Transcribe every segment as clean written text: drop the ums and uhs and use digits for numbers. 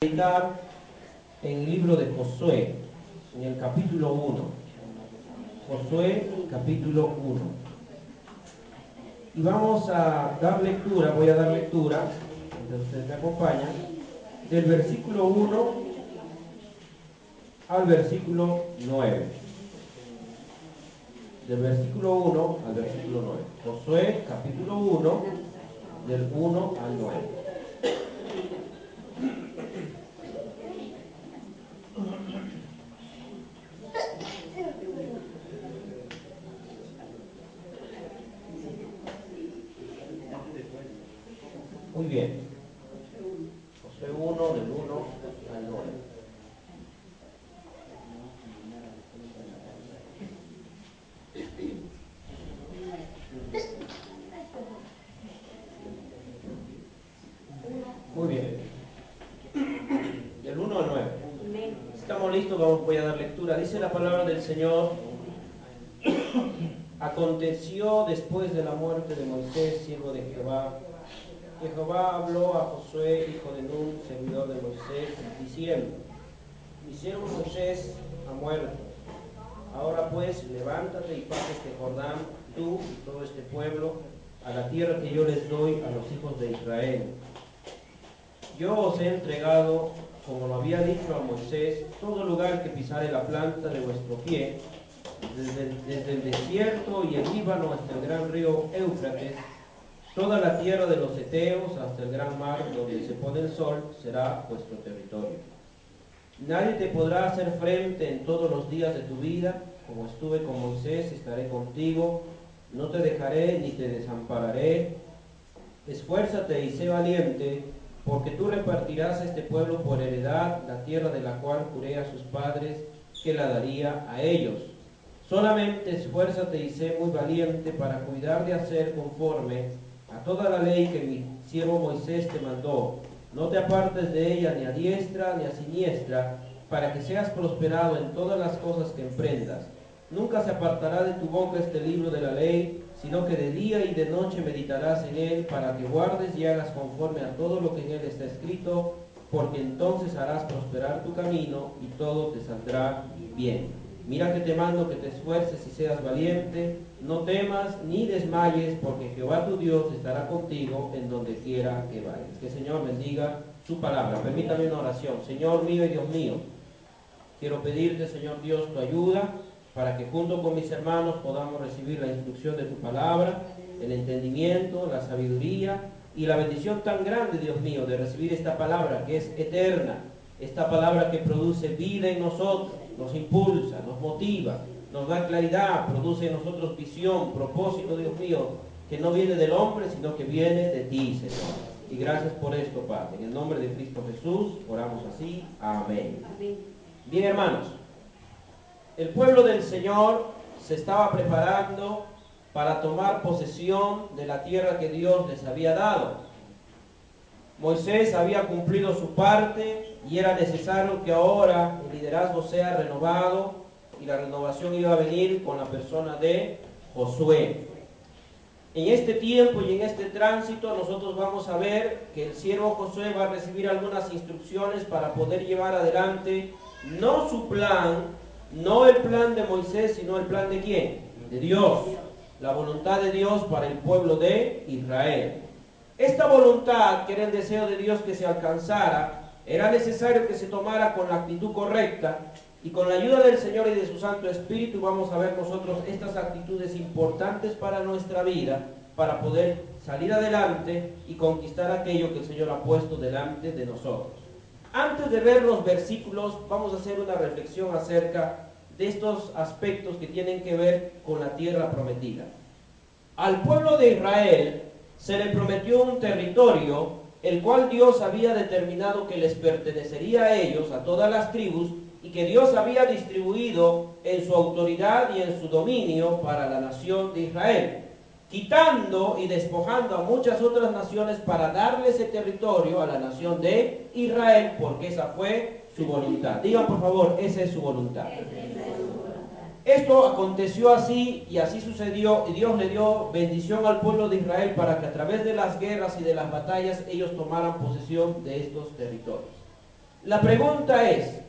meditar en el libro de Josué, en el capítulo 1. Josué, capítulo 1. Y vamos a dar lectura, voy a dar lectura, entonces ustedes me acompañan, del versículo 1 al versículo 9. Del versículo 1 al versículo 9. Josué, capítulo 1, del 1 al 9. Muy bien. Josué 1, del 1 al 9. Muy bien. Del 1 al 9. Estamos listos, voy a dar lectura. Dice la palabra del Señor. Aconteció después de la muerte de Moisés, siervo de Jehová, que Jehová habló a Josué, hijo de Nun, servidor de Moisés, diciendo: Mi siervo Moisés ha muerto. Ahora pues, levántate y pasa este Jordán, tú y todo este pueblo, a la tierra que yo les doy a los hijos de Israel. Yo os he entregado, como lo había dicho a Moisés, todo lugar que pisare la planta de vuestro pie, desde el desierto y el Líbano hasta el gran río Éufrates, toda la tierra de los heteos hasta el gran mar donde se pone el sol será vuestro territorio. Nadie te podrá hacer frente en todos los días de tu vida. Como estuve con Moisés, estaré contigo, no te dejaré ni te desampararé. Esfuérzate y sé valiente, porque tú repartirás a este pueblo por heredad la tierra de la cual juré a sus padres que la daría a ellos. Solamente esfuérzate y sé muy valiente para cuidar de hacer conforme a toda la ley que mi siervo Moisés te mandó. No te apartes de ella ni a diestra ni a siniestra, para que seas prosperado en todas las cosas que emprendas. Nunca se apartará de tu boca este libro de la ley, sino que de día y de noche meditarás en él, para que guardes y hagas conforme a todo lo que en él está escrito, porque entonces harás prosperar tu camino y todo te saldrá bien. Mira que te mando que te esfuerces y seas valiente, no temas ni desmayes, porque Jehová tu Dios estará contigo en donde quiera que vayas. Que el Señor bendiga su palabra. Permítame una oración. Señor mío y Dios mío, quiero pedirte, Señor Dios, tu ayuda para que junto con mis hermanos podamos recibir la instrucción de tu palabra, el entendimiento, la sabiduría y la bendición tan grande, Dios mío, de recibir esta palabra que es eterna, esta palabra que produce vida en nosotros, nos impulsa, nos motiva, nos da claridad, produce en nosotros visión, propósito, Dios mío, que no viene del hombre, sino que viene de ti, Señor. Y gracias por esto, Padre. En el nombre de Cristo Jesús, oramos así. Amén. Bien, hermanos, el pueblo del Señor se estaba preparando para tomar posesión de la tierra que Dios les había dado. Moisés había cumplido su parte y era necesario que ahora el liderazgo sea renovado, y la renovación iba a venir con la persona de Josué. En este tiempo y en este tránsito nosotros vamos a ver que el siervo Josué va a recibir algunas instrucciones para poder llevar adelante no su plan, no el plan de Moisés, sino el plan de ¿quién? De Dios. La voluntad de Dios para el pueblo de Israel. Esta voluntad, que era el deseo de Dios que se alcanzara, era necesario que se tomara con la actitud correcta, y con la ayuda del Señor y de su Santo Espíritu vamos a ver nosotros estas actitudes importantes para nuestra vida, para poder salir adelante y conquistar aquello que el Señor ha puesto delante de nosotros. Antes de ver los versículos, vamos a hacer una reflexión acerca de estos aspectos que tienen que ver con la tierra prometida. Al pueblo de Israel se le prometió un territorio, el cual Dios había determinado que les pertenecería a ellos, a todas las tribus, y que Dios había distribuido en su autoridad y en su dominio para la nación de Israel, quitando y despojando a muchas otras naciones para darle ese territorio a la nación de Israel, porque esa fue su voluntad. Digan por favor, esa es su voluntad. Esto aconteció así y así sucedió, y Dios le dio bendición al pueblo de Israel para que a través de las guerras y de las batallas ellos tomaran posesión de estos territorios. La pregunta es,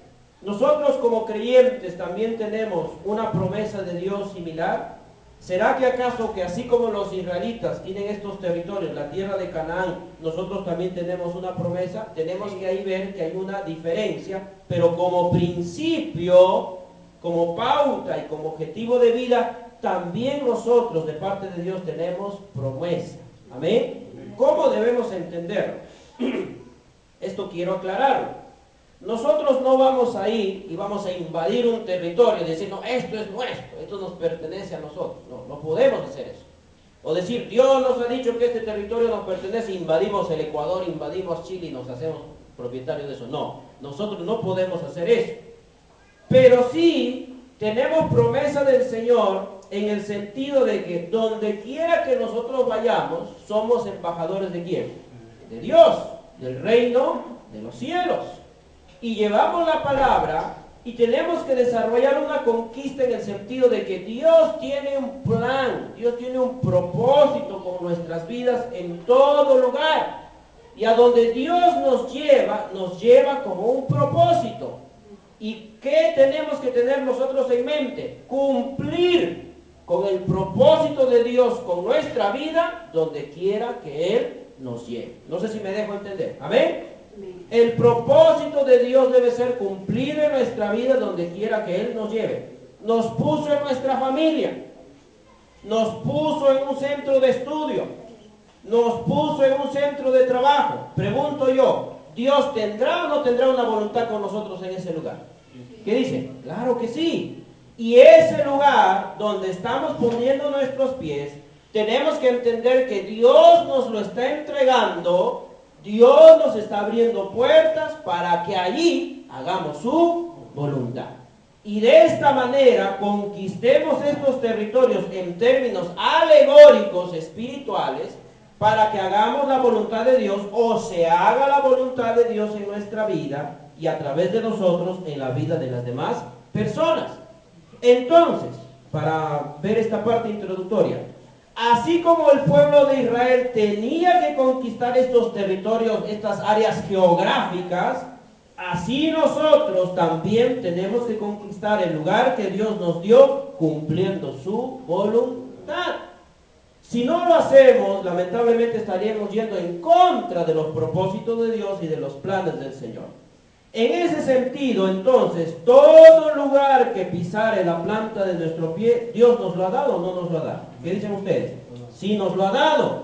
¿nosotros como creyentes también tenemos una promesa de Dios similar? ¿Será que acaso que así como los israelitas tienen estos territorios, la tierra de Canaán, nosotros también tenemos una promesa? Tenemos que ahí ver que hay una diferencia, pero como principio, como pauta y como objetivo de vida, también nosotros de parte de Dios tenemos promesa. ¿Amén? ¿Cómo debemos entenderlo? Esto quiero aclararlo. Nosotros no vamos a ir y vamos a invadir un territorio y decir, no, esto es nuestro, esto nos pertenece a nosotros. No, no podemos hacer eso. O decir, Dios nos ha dicho que este territorio nos pertenece, invadimos el Ecuador, invadimos Chile y nos hacemos propietarios de eso. No, nosotros no podemos hacer eso. Pero sí tenemos promesa del Señor en el sentido de que donde quiera que nosotros vayamos, somos embajadores ¿de quién? De Dios, del reino de los cielos. Y llevamos la palabra y tenemos que desarrollar una conquista en el sentido de que Dios tiene un plan, Dios tiene un propósito con nuestras vidas en todo lugar. Y a donde Dios nos lleva como un propósito. ¿Y qué tenemos que tener nosotros en mente? Cumplir con el propósito de Dios con nuestra vida donde quiera que Él nos lleve. No sé si me dejo entender. ¿Amén? El propósito de Dios debe ser cumplir en nuestra vida donde quiera que Él nos lleve. Nos puso en nuestra familia, nos puso en un centro de estudio, nos puso en un centro de trabajo. Pregunto yo, ¿Dios tendrá o no tendrá una voluntad con nosotros en ese lugar? ¿Qué dice? Claro que sí. Y ese lugar donde estamos poniendo nuestros pies, tenemos que entender que Dios nos lo está entregando. Dios nos está abriendo puertas para que allí hagamos su voluntad. Y de esta manera conquistemos estos territorios en términos alegóricos, espirituales, para que hagamos la voluntad de Dios o se haga la voluntad de Dios en nuestra vida y a través de nosotros en la vida de las demás personas. Entonces, para ver esta parte introductoria, así como el pueblo de Israel tenía que conquistar estos territorios, estas áreas geográficas, así nosotros también tenemos que conquistar el lugar que Dios nos dio cumpliendo su voluntad. Si no lo hacemos, lamentablemente estaríamos yendo en contra de los propósitos de Dios y de los planes del Señor. En ese sentido, entonces, todo lugar que pisare la planta de nuestro pie, ¿Dios nos lo ha dado o no nos lo ha dado? ¿Qué dicen ustedes? Sí nos lo ha dado.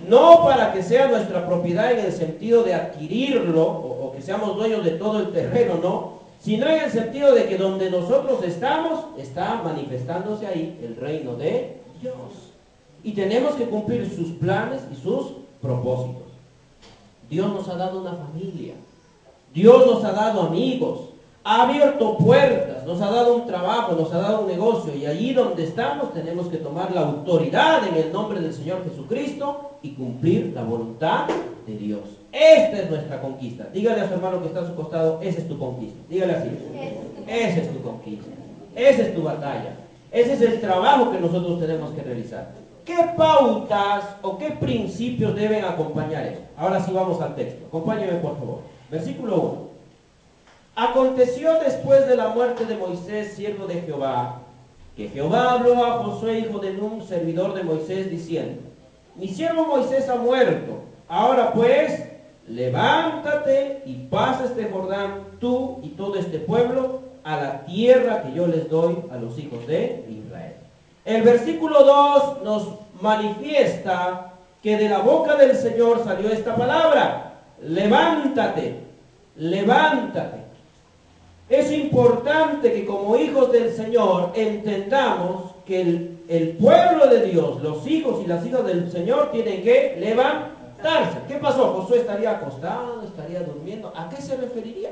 No para que sea nuestra propiedad en el sentido de adquirirlo o que seamos dueños de todo el terreno, no. Sino en el sentido de que donde nosotros estamos, está manifestándose ahí el reino de Dios. Y tenemos que cumplir sus planes y sus propósitos. Dios nos ha dado una familia. Dios nos ha dado amigos, ha abierto puertas, nos ha dado un trabajo, nos ha dado un negocio y allí donde estamos tenemos que tomar la autoridad en el nombre del Señor Jesucristo y cumplir la voluntad de Dios. Esta es nuestra conquista. Dígale a su hermano que está a su costado, esa es tu conquista. Dígale así, esa es tu conquista, esa es tu batalla, ese es el trabajo que nosotros tenemos que realizar. ¿Qué pautas o qué principios deben acompañar esto? Ahora sí vamos al texto. Acompáñeme por favor. Versículo 1. Aconteció después de la muerte de Moisés, siervo de Jehová, que Jehová habló a Josué, hijo de Nun, servidor de Moisés, diciendo: mi siervo Moisés ha muerto. Ahora pues, levántate y pasa este Jordán, tú y todo este pueblo, a la tierra que yo les doy a los hijos de Israel. El versículo 2 nos manifiesta que de la boca del Señor salió esta palabra: levántate, levántate. Es importante que como hijos del Señor entendamos que el pueblo de Dios, los hijos y las hijas del Señor tienen que levantarse. ¿Qué pasó? Josué estaría acostado, estaría durmiendo. ¿A qué se referiría?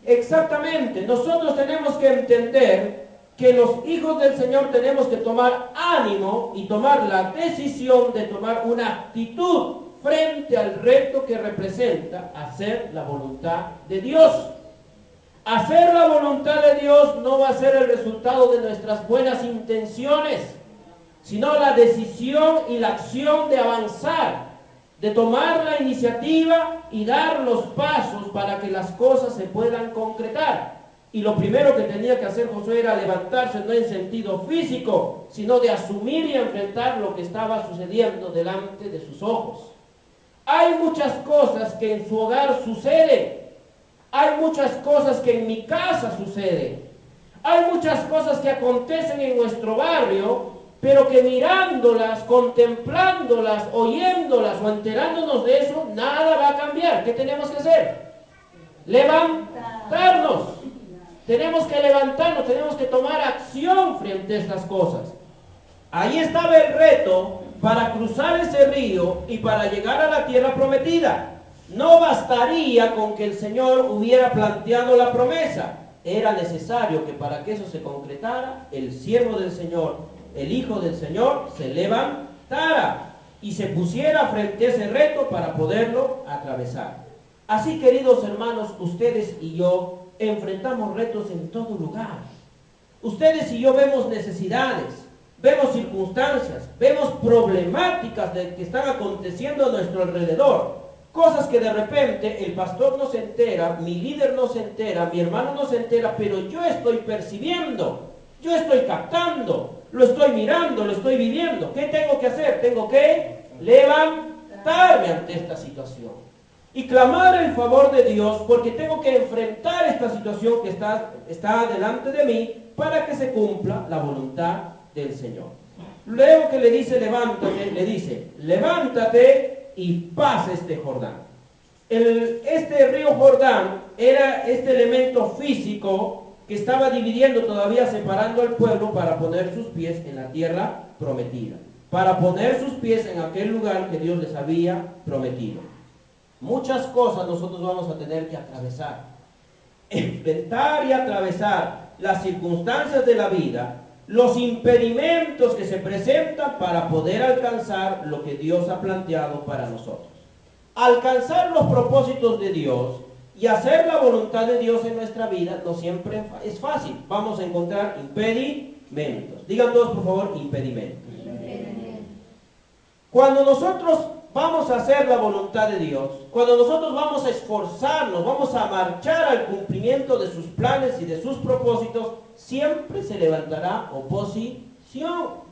Exactamente. Nosotros tenemos que entender que los hijos del Señor tenemos que tomar ánimo y tomar la decisión de tomar una actitud frente al reto que representa hacer la voluntad de Dios. Hacer la voluntad de Dios no va a ser el resultado de nuestras buenas intenciones, sino la decisión y la acción de avanzar, de tomar la iniciativa y dar los pasos para que las cosas se puedan concretar. Y lo primero que tenía que hacer Josué era levantarse, no en sentido físico, sino de asumir y enfrentar lo que estaba sucediendo delante de sus ojos. Hay muchas cosas que en su hogar suceden. Hay muchas cosas que en mi casa suceden. Hay muchas cosas que acontecen en nuestro barrio, pero que mirándolas, contemplándolas, oyéndolas o enterándonos de eso, nada va a cambiar. ¿Qué tenemos que hacer? Levantarnos. Tenemos que levantarnos, tenemos que tomar acción frente a estas cosas. Ahí estaba el reto para cruzar ese río y para llegar a la tierra prometida. No bastaría con que el Señor hubiera planteado la promesa. Era necesario que para que eso se concretara, el siervo del Señor, el Hijo del Señor, se levantara y se pusiera frente a ese reto para poderlo atravesar. Así, queridos hermanos, ustedes y yo enfrentamos retos en todo lugar. Ustedes y yo vemos necesidades, vemos circunstancias, vemos problemáticas que están aconteciendo a nuestro alrededor. Cosas que de repente el pastor no se entera, mi líder no se entera, mi hermano no se entera, pero yo estoy percibiendo, yo estoy captando, lo estoy mirando, lo estoy viviendo. ¿Qué tengo que hacer? Tengo que levantarme ante esta situación y clamar el favor de Dios, porque tengo que enfrentar esta situación que está delante de mí para que se cumpla la voluntad del Señor. Luego que le dice levántate, le dice levántate y pasa este Jordán. Este río Jordán era este elemento físico que estaba dividiendo, todavía separando al pueblo para poner sus pies en la tierra prometida, para poner sus pies en aquel lugar que Dios les había prometido. Muchas cosas nosotros vamos a tener que atravesar, enfrentar y atravesar las circunstancias de la vida, los impedimentos que se presentan para poder alcanzar lo que Dios ha planteado para nosotros. Alcanzar los propósitos de Dios y hacer la voluntad de Dios en nuestra vida no siempre es fácil. Vamos a encontrar impedimentos. Digan todos, por favor, impedimentos. Cuando nosotros vamos a hacer la voluntad de Dios, cuando nosotros vamos a esforzarnos, vamos a marchar al cumplimiento de sus planes y de sus propósitos, siempre se levantará oposición.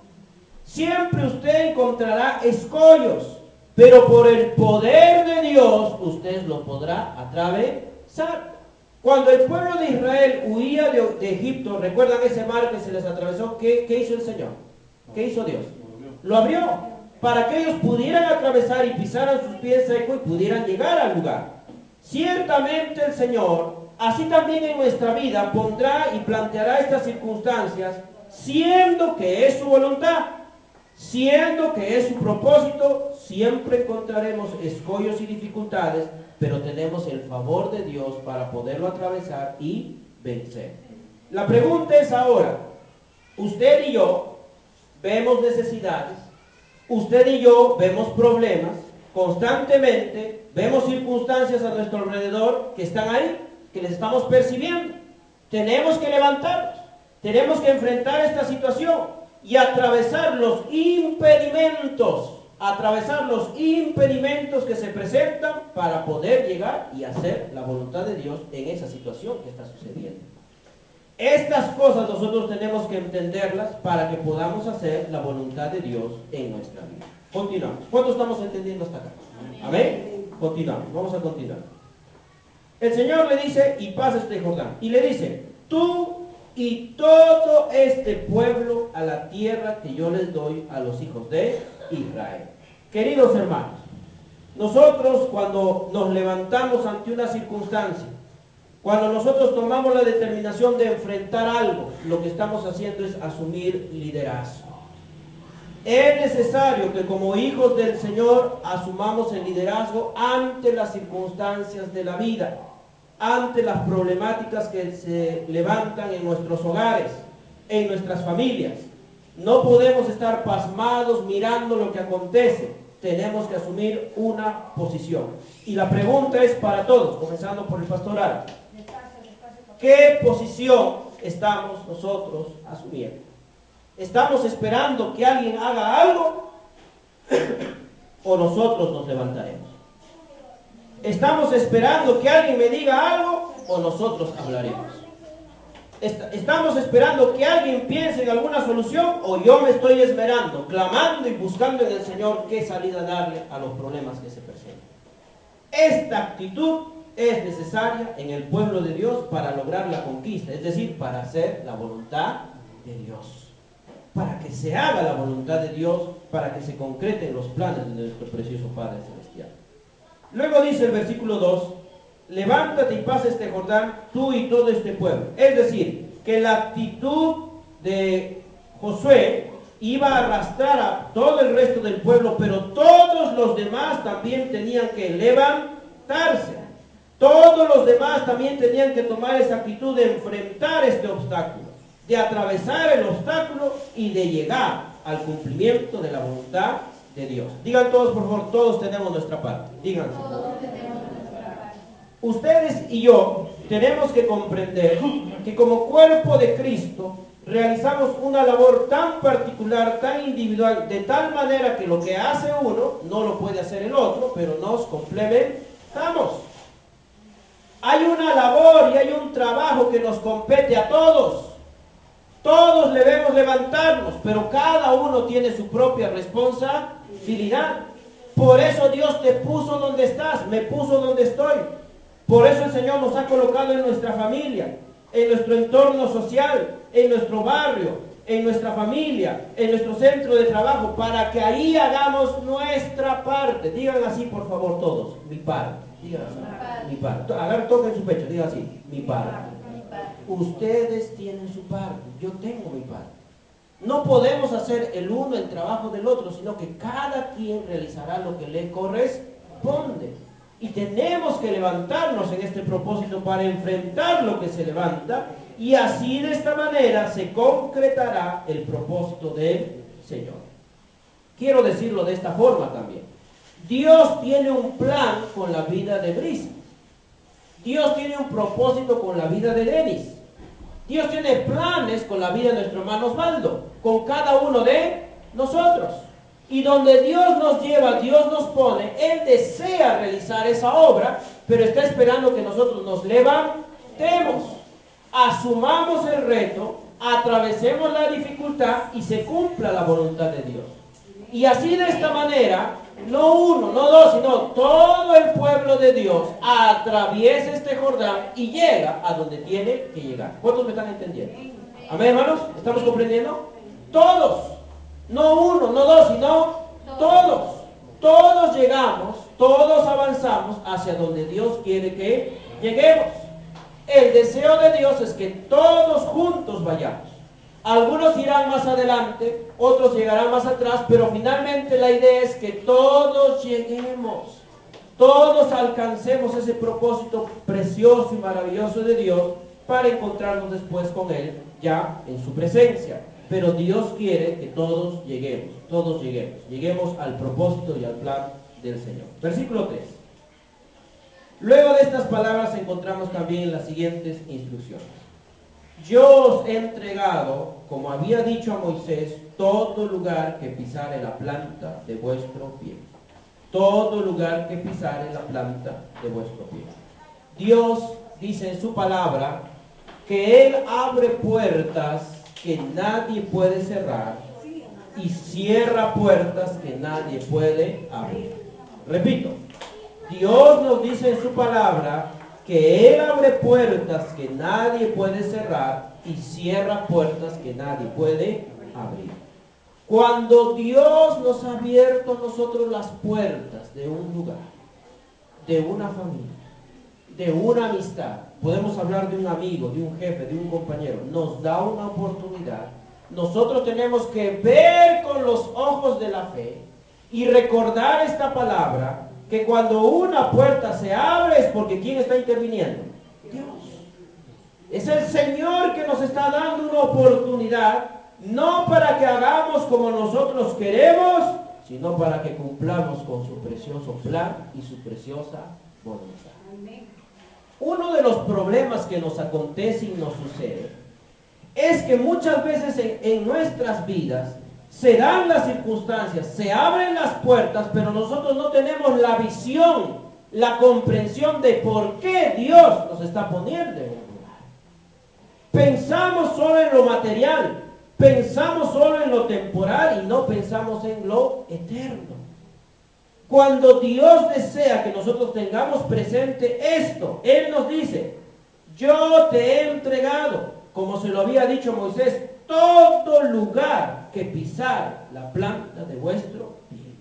Siempre usted encontrará escollos, pero por el poder de Dios usted los podrá atravesar. Cuando el pueblo de Israel huía de Egipto, ¿recuerdan ese mar que se les atravesó? ¿Qué hizo el Señor? ¿Qué hizo Dios? Lo abrió para que ellos pudieran atravesar y pisaran sus pies secos y pudieran llegar al lugar. Ciertamente el Señor, así también en nuestra vida, pondrá y planteará estas circunstancias, siendo que es su voluntad, siendo que es su propósito. Siempre encontraremos escollos y dificultades, pero tenemos el favor de Dios para poderlo atravesar y vencer. La pregunta es ahora, usted y yo vemos necesidades, usted y yo vemos problemas constantemente, vemos circunstancias a nuestro alrededor que están ahí, que les estamos percibiendo. Tenemos que levantarnos, tenemos que enfrentar esta situación y atravesar los impedimentos que se presentan para poder llegar y hacer la voluntad de Dios en esa situación que está sucediendo. Estas cosas nosotros tenemos que entenderlas para que podamos hacer la voluntad de Dios en nuestra vida. Continuamos. ¿Cuánto estamos entendiendo hasta acá? Amén. Continuamos. Vamos a continuar. El Señor le dice, y pasa este Jordán. Y le dice, tú y todo este pueblo a la tierra que yo les doy a los hijos de Israel. Queridos hermanos, nosotros cuando nos levantamos ante una circunstancia, cuando nosotros tomamos la determinación de enfrentar algo, lo que estamos haciendo es asumir liderazgo. Es necesario que como hijos del Señor asumamos el liderazgo ante las circunstancias de la vida, ante las problemáticas que se levantan en nuestros hogares, en nuestras familias. No podemos estar pasmados mirando lo que acontece. Tenemos que asumir una posición. Y la pregunta es para todos, comenzando por el pastoral. ¿Qué posición estamos nosotros asumiendo? ¿Estamos esperando que alguien haga algo? o nosotros nos levantaremos? ¿Estamos esperando que alguien me diga algo o nosotros hablaremos? ¿Estamos esperando que alguien piense en alguna solución o yo me estoy esmerando, clamando y buscando en el Señor qué salida darle a los problemas que se presentan? Esta actitud es necesaria en el pueblo de Dios para lograr la conquista, es decir, para hacer la voluntad de Dios. Para que se haga la voluntad de Dios, para que se concreten los planes de nuestro precioso Padre Celestial. Luego dice el versículo 2, levántate y pasa este Jordán, tú y todo este pueblo. Es decir, que la actitud de Josué iba a arrastrar a todo el resto del pueblo, pero todos los demás también tenían que levantarse. Todos los demás también tenían que tomar esa actitud de enfrentar este obstáculo, de atravesar el obstáculo y de llegar al cumplimiento de la voluntad de Dios. Digan todos, por favor, todos tenemos nuestra parte. Díganse. Ustedes y yo tenemos que comprender que como cuerpo de Cristo realizamos una labor tan particular, tan individual, de tal manera que lo que hace uno no lo puede hacer el otro, pero nos complementamos. Hay una labor y hay un trabajo que nos compete a todos. Todos debemos levantarnos, pero cada uno tiene su propia responsabilidad. Por eso Dios te puso donde estás, me puso donde estoy. Por eso el Señor nos ha colocado en nuestra familia, en nuestro entorno social, en nuestro barrio, en nuestra familia, en nuestro centro de trabajo, para que ahí hagamos nuestra parte. Digan así, por favor, todos, mi parte. Digan así, mi parte. Agarren, toquen su pecho, digan así, mi parte. Ustedes tienen su parte, yo tengo mi parte. No podemos hacer el uno el trabajo del otro, sino que cada quien realizará lo que le corresponde. Y tenemos que levantarnos en este propósito para enfrentar lo que se levanta, y así de esta manera se concretará el propósito del Señor. Quiero decirlo de esta forma también. Dios tiene un plan con la vida de Brisa. Dios tiene un propósito con la vida de Denis. Dios tiene planes con la vida de nuestro hermano Osvaldo, con cada uno de nosotros. Y donde Dios nos lleva, Dios nos pone, Él desea realizar esa obra, pero está esperando que nosotros nos levantemos, asumamos el reto, atravesemos la dificultad y se cumpla la voluntad de Dios. Y así de esta manera, no uno, no dos, sino todo el pueblo de Dios atraviesa este Jordán y llega a donde tiene que llegar. ¿Cuántos me están entendiendo? Amén, hermanos, ¿estamos comprendiendo? Todos. No uno, no dos, sino todos. Todos llegamos, todos avanzamos hacia donde Dios quiere que lleguemos. El deseo de Dios es que todos juntos vayamos. Algunos irán más adelante, otros llegarán más atrás, pero finalmente la idea es que todos lleguemos. Todos alcancemos ese propósito precioso y maravilloso de Dios para encontrarnos después con Él ya en su presencia. Pero Dios quiere que todos lleguemos al propósito y al plan del Señor. Versículo 3. Luego de estas palabras encontramos también las siguientes instrucciones. Yo os he entregado, como había dicho a Moisés, todo lugar que pisare la planta de vuestro pie. Todo lugar que pisare la planta de vuestro pie. Dios dice en su palabra que Él abre puertas que nadie puede cerrar y cierra puertas que nadie puede abrir. Repito, Dios nos dice en su palabra que Él abre puertas que nadie puede cerrar y cierra puertas que nadie puede abrir. Cuando Dios nos ha abierto a nosotros las puertas de un lugar, de una familia, de una amistad, podemos hablar de un amigo, de un jefe, de un compañero, nos da una oportunidad. Nosotros tenemos que ver con los ojos de la fe y recordar esta palabra, que cuando una puerta se abre es porque ¿quién está interviniendo? Dios. Es el Señor que nos está dando una oportunidad, no para que hagamos como nosotros queremos, sino para que cumplamos con su precioso plan y su preciosa voluntad. Amén. Uno de los problemas que nos acontece y nos sucede es que muchas veces en nuestras vidas Se dan las circunstancias, se abren las puertas, pero nosotros no tenemos la visión, la comprensión de por qué Dios nos está poniendo en un lugar. Pensamos solo en lo material, pensamos solo en lo temporal y no pensamos en lo eterno. Cuando Dios desea que nosotros tengamos presente esto, Él nos dice: yo te he entregado, como se lo había dicho Moisés, todo lugar que pisar la planta de vuestro pie.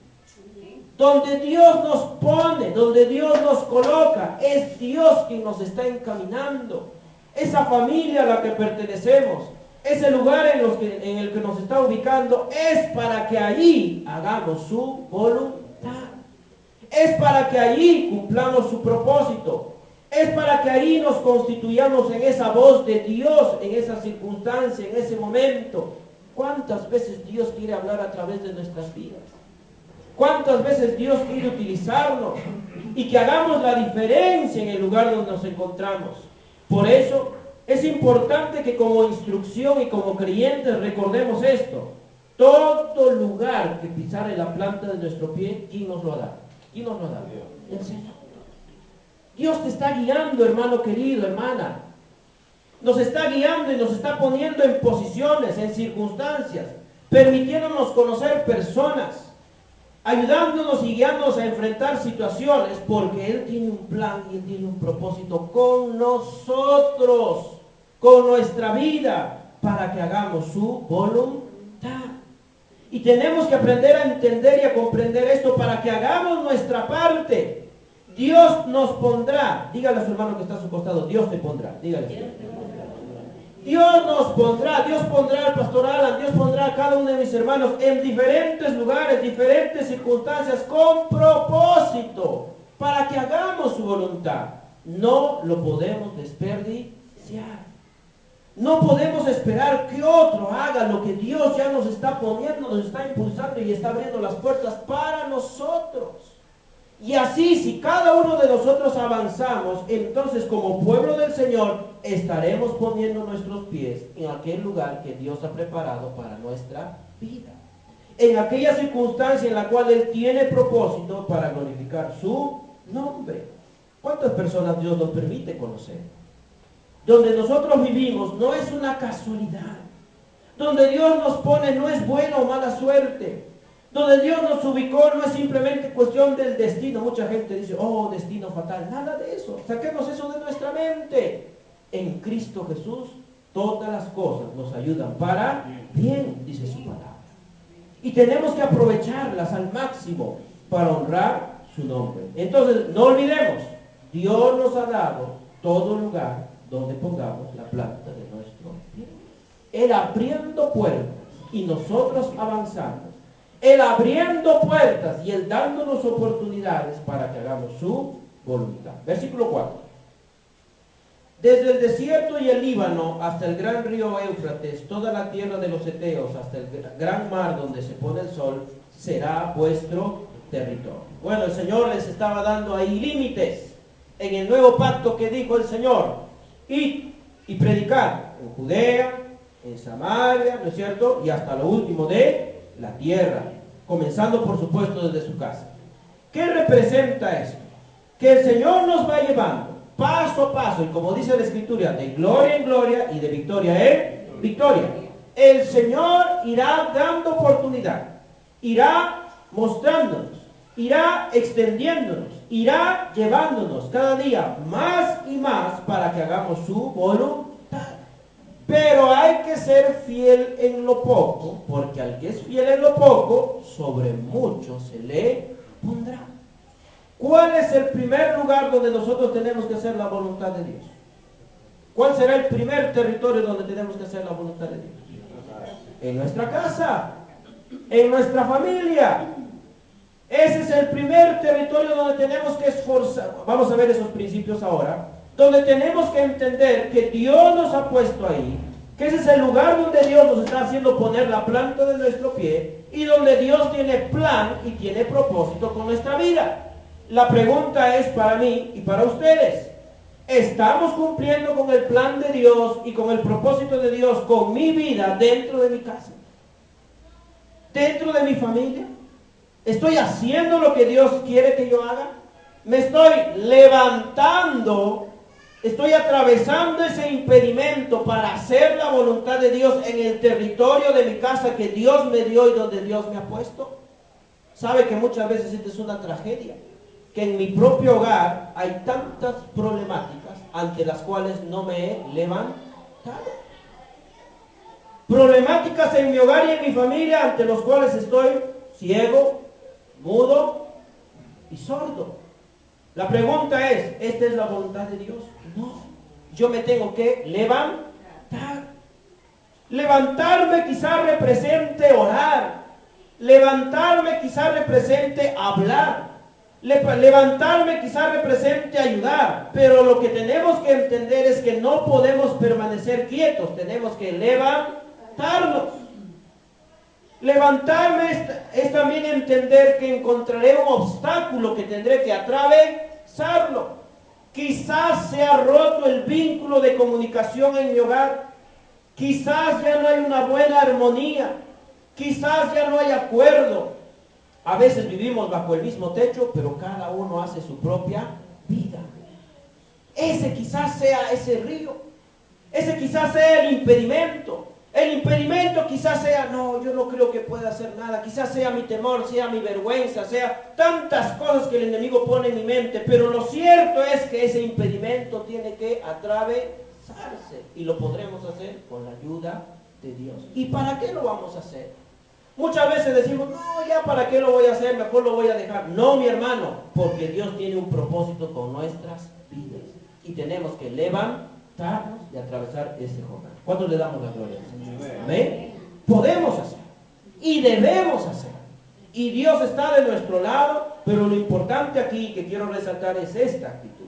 Donde Dios nos pone, donde Dios nos coloca, es Dios quien nos está encaminando. Esa familia a la que pertenecemos, ese lugar en el que nos está ubicando, es para que allí hagamos su voluntad. Es para que allí cumplamos su propósito. Es para que ahí nos constituyamos en esa voz de Dios, en esa circunstancia, en ese momento. ¿Cuántas veces Dios quiere hablar a través de nuestras vidas? ¿Cuántas veces Dios quiere utilizarnos? Y que hagamos la diferencia en el lugar donde nos encontramos. Por eso es importante que como instrucción y como creyentes recordemos esto. Todo lugar que pisare la planta de nuestro pie, ¿quién nos lo da? ¿Quién nos lo da? El Señor. Dios te está guiando, hermano querido, hermana. Nos está guiando y nos está poniendo en posiciones, en circunstancias, permitiéndonos conocer personas, ayudándonos y guiándonos a enfrentar situaciones, porque Él tiene un plan y Él tiene un propósito con nosotros, con nuestra vida, para que hagamos su voluntad. Y tenemos que aprender a entender y a comprender esto para que hagamos nuestra parte. Dios nos pondrá, dígale a su hermano que está a su costado, Dios te pondrá, dígale. Dios nos pondrá, Dios pondrá al pastor Alan, Dios pondrá a cada uno de mis hermanos en diferentes lugares, diferentes circunstancias, con propósito, para que hagamos su voluntad. No lo podemos desperdiciar. No podemos esperar que otro haga lo que Dios ya nos está poniendo, nos está impulsando y está abriendo las puertas para nosotros. Y así, si cada uno de nosotros avanzamos, entonces como pueblo del Señor estaremos poniendo nuestros pies en aquel lugar que Dios ha preparado para nuestra vida. En aquella circunstancia en la cual Él tiene propósito para glorificar su nombre. ¿Cuántas personas Dios nos permite conocer? Donde nosotros vivimos no es una casualidad. Donde Dios nos pone no es buena o mala suerte. Donde Dios nos ubicó no es simplemente cuestión del destino. Mucha gente dice, oh, destino fatal. Nada de eso. Saquemos eso de nuestra mente. En Cristo Jesús todas las cosas nos ayudan para bien, dice su palabra. Y tenemos que aprovecharlas al máximo para honrar su nombre. Entonces, no olvidemos, Dios nos ha dado todo lugar donde pongamos la planta de nuestro pie. Él abriendo puertas y nosotros avanzando. Él abriendo puertas y Él dándonos oportunidades para que hagamos su voluntad. Versículo 4. Desde el desierto y el Líbano hasta el gran río Éufrates, toda la tierra de los Eteos, hasta el gran mar donde se pone el sol, será vuestro territorio. Bueno, el Señor les estaba dando ahí límites en el nuevo pacto que dijo el Señor. Id y predicar en Judea, en Samaria, ¿no es cierto? Y hasta lo último de la tierra, comenzando por supuesto desde su casa. ¿Qué representa esto? Que el Señor nos va llevando paso a paso, y como dice la Escritura, de gloria en gloria y de victoria en victoria. El Señor irá dando oportunidad, irá mostrándonos, irá extendiéndonos, irá llevándonos cada día más y más para que hagamos su voluntad. Pero hay que ser fiel en lo poco, porque al que es fiel en lo poco, sobre mucho se le pondrá. ¿Cuál es el primer lugar donde nosotros tenemos que hacer la voluntad de Dios? ¿Cuál será el primer territorio donde tenemos que hacer la voluntad de Dios? En nuestra casa, en nuestra familia. Ese es el primer territorio donde tenemos que esforzar. Vamos a ver esos principios ahora. Donde tenemos que entender que Dios nos ha puesto ahí, que ese es el lugar donde Dios nos está haciendo poner la planta de nuestro pie y donde Dios tiene plan y tiene propósito con nuestra vida. La pregunta es para mí y para ustedes: ¿estamos cumpliendo con el plan de Dios y con el propósito de Dios con mi vida dentro de mi casa? dentro de mi familia? ¿Estoy haciendo lo que Dios quiere que yo haga? ¿Me estoy levantando? ¿Estoy atravesando ese impedimento para hacer la voluntad de Dios en el territorio de mi casa que Dios me dio y donde Dios me ha puesto? Sabe que muchas veces esta es una tragedia, que en mi propio hogar hay tantas problemáticas ante las cuales no me he levantado. Problemáticas en mi hogar y en mi familia ante los cuales estoy ciego, mudo y sordo. La pregunta es, ¿esta es la voluntad de Dios? No, yo me tengo que levantar. Levantarme quizás represente orar. Levantarme quizás represente hablar. Levantarme quizás represente ayudar. Pero lo que tenemos que entender es que no podemos permanecer quietos. Tenemos que levantarnos. Levantarme es también entender que encontraré un obstáculo que tendré que atravesarlo. Quizás se ha roto el vínculo de comunicación en mi hogar. Quizás ya no hay una buena armonía. Quizás ya no hay acuerdo. A veces vivimos bajo el mismo techo, pero cada uno hace su propia vida. Ese quizás sea ese río. Ese quizás sea el impedimento. El impedimento quizás sea, no, yo no creo que pueda hacer nada. Quizás sea mi temor, sea mi vergüenza, sea tantas cosas que el enemigo pone en mi mente. Pero lo cierto es que ese impedimento tiene que atravesarse. Y lo podremos hacer con la ayuda de Dios. ¿Y para qué lo vamos a hacer? Muchas veces decimos, no, ya para qué lo voy a hacer, mejor lo voy a dejar. No, mi hermano, porque Dios tiene un propósito con nuestras vidas. Y tenemos que levantarnos y atravesar ese Jordán. ¿Cuánto le damos la gloria? ¿Amén? Podemos hacer y debemos hacer. Y Dios está de nuestro lado, pero lo importante aquí que quiero resaltar es esta actitud.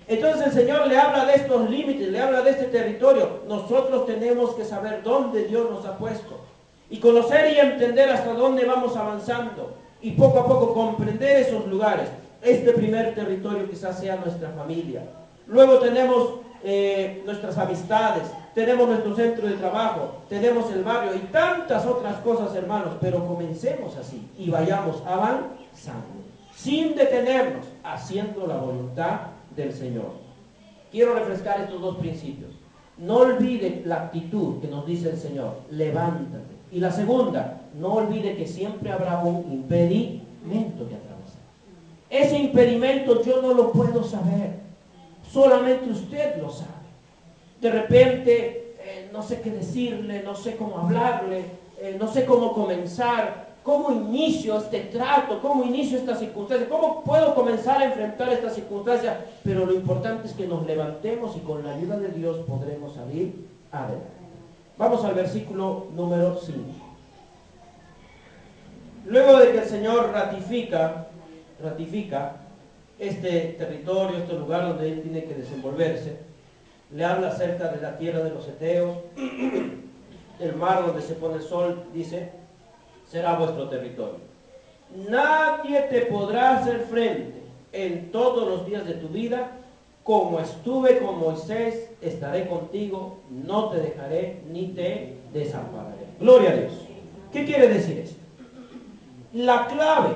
Entonces el Señor le habla de estos límites, le habla de este territorio. Nosotros tenemos que saber dónde Dios nos ha puesto y conocer y entender hasta dónde vamos avanzando y poco a poco comprender esos lugares. Este primer territorio quizás sea nuestra familia. Luego tenemos nuestras amistades, tenemos nuestro centro de trabajo, tenemos el barrio y tantas otras cosas, hermanos, pero comencemos así y vayamos avanzando, sin detenernos, haciendo la voluntad del Señor. Quiero refrescar estos dos principios. No olvide la actitud que nos dice el Señor, levántate. Y la segunda, no olvide que siempre habrá un impedimento que atravesar. Ese impedimento yo no lo puedo saber. Solamente usted lo sabe. De repente, no sé qué decirle, no sé cómo hablarle, no sé cómo comenzar, cómo inicio este trato, cómo inicio esta circunstancia, cómo puedo comenzar a enfrentar esta circunstancia. Pero lo importante es que nos levantemos y con la ayuda de Dios podremos salir adelante. Vamos al versículo número 5. Luego de que el Señor ratifica este territorio, este lugar donde Él tiene que desenvolverse, le habla acerca de la tierra de los heteos, el mar donde se pone el sol, dice, será vuestro territorio. Nadie te podrá hacer frente en todos los días de tu vida. Como estuve con Moisés, estaré contigo, no te dejaré ni te desampararé. Gloria a Dios. ¿Qué quiere decir esto? La clave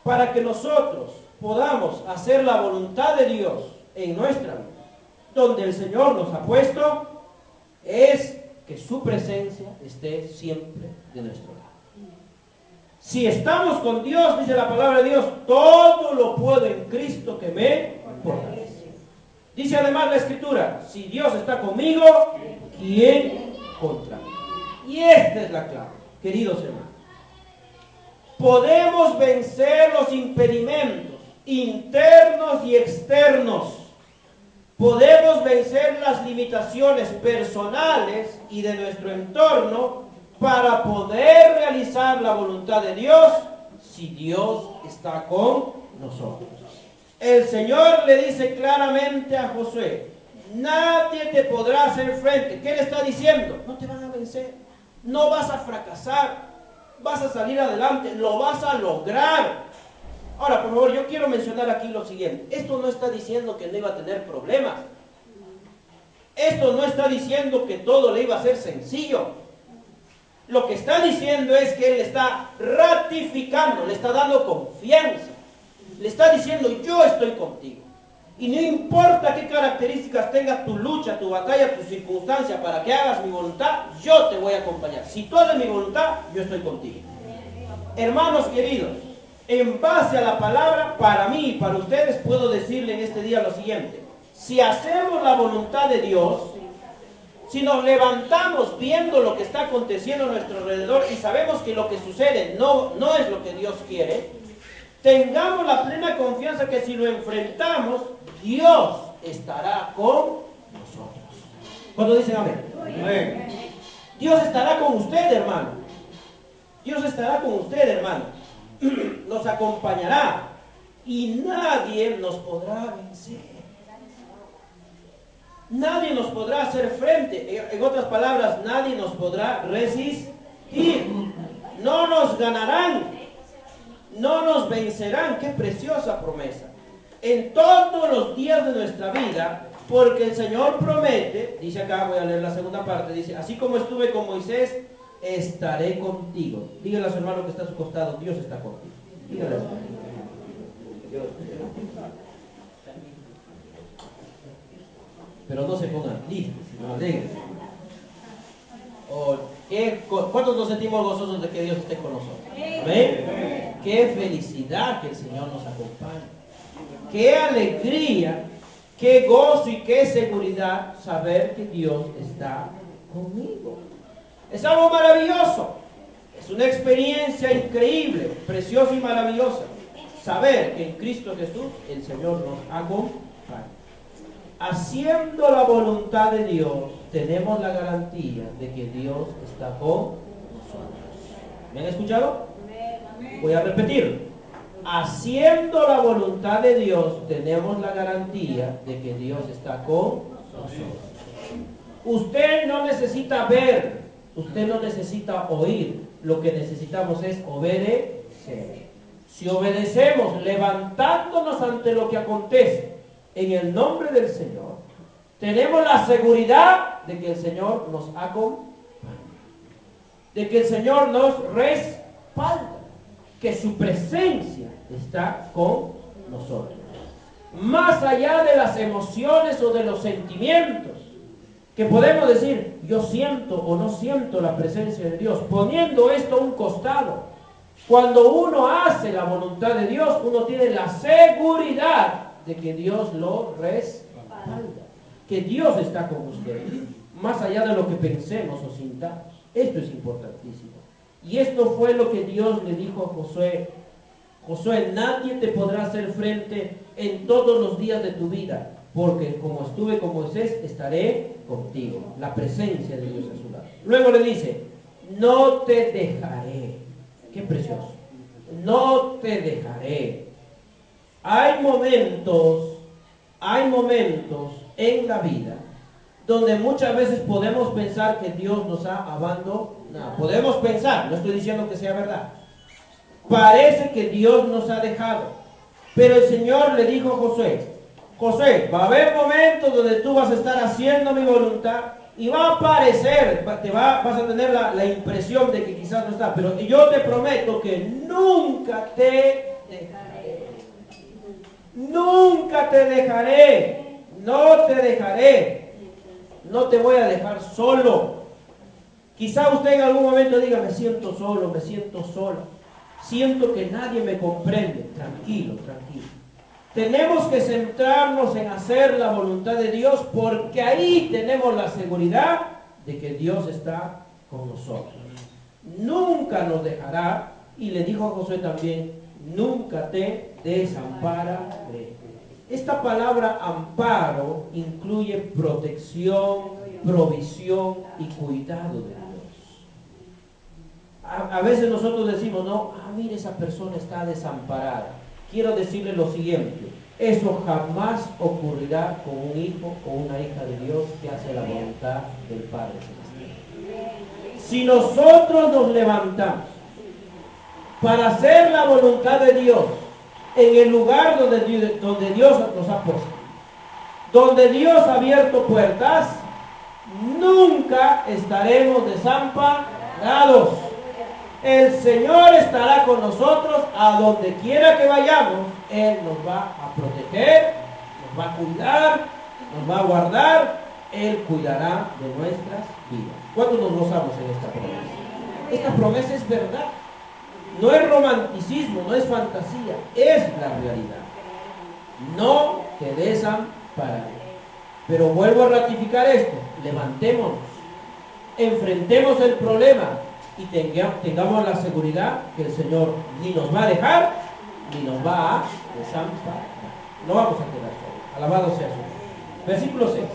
para que nosotros podamos hacer la voluntad de Dios en nuestra vida, donde el Señor nos ha puesto, es que su presencia esté siempre de nuestro lado. Si estamos con Dios, dice la palabra de Dios, todo lo puedo en Cristo que me fortalece. Dice además la Escritura, si Dios está conmigo, ¿quién contra mí? Y esta es la clave, queridos hermanos. Podemos vencer los impedimentos internos y externos. Podemos vencer las limitaciones personales y de nuestro entorno para poder realizar la voluntad de Dios si Dios está con nosotros. El Señor le dice claramente a Josué, nadie te podrá hacer frente. ¿Qué le está diciendo? No te van a vencer, no vas a fracasar, vas a salir adelante, lo vas a lograr. Ahora, por favor, yo quiero mencionar aquí lo siguiente. Esto no está diciendo que no iba a tener problemas. Esto no está diciendo que todo le iba a ser sencillo. Lo que está diciendo es que Él está ratificando, le está dando confianza. Le está diciendo, yo estoy contigo. Y no importa qué características tenga tu lucha, tu batalla, tu circunstancia, para que hagas mi voluntad, yo te voy a acompañar. Si tú haces mi voluntad, yo estoy contigo. Hermanos queridos, en base a la palabra, para mí y para ustedes, puedo decirle en este día lo siguiente. Si hacemos la voluntad de Dios, si nos levantamos viendo lo que está aconteciendo a nuestro alrededor y sabemos que lo que sucede no es lo que Dios quiere, tengamos la plena confianza que si lo enfrentamos, Dios estará con nosotros. ¿Cuándo dicen amén? Amén. Dios estará con usted, hermano. Dios estará con usted, hermano. Nos acompañará y nadie nos podrá vencer. Nadie nos podrá hacer frente. En otras palabras, nadie nos podrá resistir. No nos ganarán. No nos vencerán. Qué preciosa promesa. En todos los días de nuestra vida, porque el Señor promete, dice acá, voy a leer la segunda parte, dice, así como estuve con Moisés, estaré contigo. Dígale a su hermano que está a su costado, Dios está contigo. Dígale a su hermano. Pero no se pongan tristes, sino alegres. ¿Cuántos nos sentimos gozosos de que Dios esté con nosotros? ¿Ven? Qué felicidad que el Señor nos acompañe. Qué alegría, qué gozo y qué seguridad saber que Dios está conmigo. Es algo maravilloso. Es una experiencia increíble, preciosa y maravillosa. Saber que en Cristo Jesús el Señor nos acompaña. Haciendo la voluntad de Dios, tenemos la garantía de que Dios está con nosotros. ¿Me han escuchado? Voy a repetir. Haciendo la voluntad de Dios, tenemos la garantía de que Dios está con nosotros. Usted no necesita ver, usted no necesita oír. Lo que necesitamos es obedecer. Si obedecemos levantándonos ante lo que acontece, en el nombre del Señor, tenemos la seguridad de que el Señor nos acompaña, de que el Señor nos respalda, que su presencia está con nosotros. Más allá de las emociones o de los sentimientos, que podemos decir, yo siento o no siento la presencia de Dios, poniendo esto a un costado. Cuando uno hace la voluntad de Dios, uno tiene la seguridad de que Dios lo respalda, que Dios está con usted, más allá de lo que pensemos o sintamos. Esto es importantísimo. Y esto fue lo que Dios le dijo a Josué. Josué, nadie te podrá hacer frente en todos los días de tu vida, porque como estuve con Moisés, estaré contigo. La presencia de Dios a su lado. Luego le dice, no te dejaré. Qué precioso. No te dejaré. Hay momentos en la vida donde muchas veces podemos pensar que Dios nos ha abandonado. Podemos pensar, no estoy diciendo que sea verdad. Parece que Dios nos ha dejado. Pero el Señor le dijo a Josué, Josué, va a haber momentos donde tú vas a estar haciendo mi voluntad y va a parecer, vas a tener la impresión de que quizás no está, pero yo te prometo que nunca te dejaré. Nunca te dejaré. No te dejaré. No te voy a dejar solo. Quizá usted en algún momento diga, me siento solo, me siento sola. Siento que nadie me comprende. Tranquilo, tranquilo. Tenemos que centrarnos en hacer la voluntad de Dios porque ahí tenemos la seguridad de que Dios está con nosotros. Nunca nos dejará, y le dijo a Josué también, nunca te desampararé. Esta palabra amparo incluye protección, provisión y cuidado de Dios. A veces nosotros decimos, no, mire, esa persona está desamparada. Quiero decirle lo siguiente, eso jamás ocurrirá con un hijo o una hija de Dios que hace la voluntad del Padre Celestial. Si nosotros nos levantamos para hacer la voluntad de Dios en el lugar donde Dios nos ha puesto, donde Dios ha abierto puertas, nunca estaremos desamparados. guardados. El Señor estará con nosotros a donde quiera que vayamos. Él nos va a proteger, nos va a cuidar, nos va a guardar. Él cuidará de nuestras vidas. ¿Cuántos nos gozamos en esta promesa? Esta promesa es verdad. No es romanticismo, no es fantasía, es la realidad. No te desampararé. Pero vuelvo a ratificar esto: levantémonos, enfrentemos el problema y tengamos la seguridad que el Señor ni nos va a dejar ni nos va a desamparar. No vamos a quedar solos. Alabado sea su nombre. Versículo 6.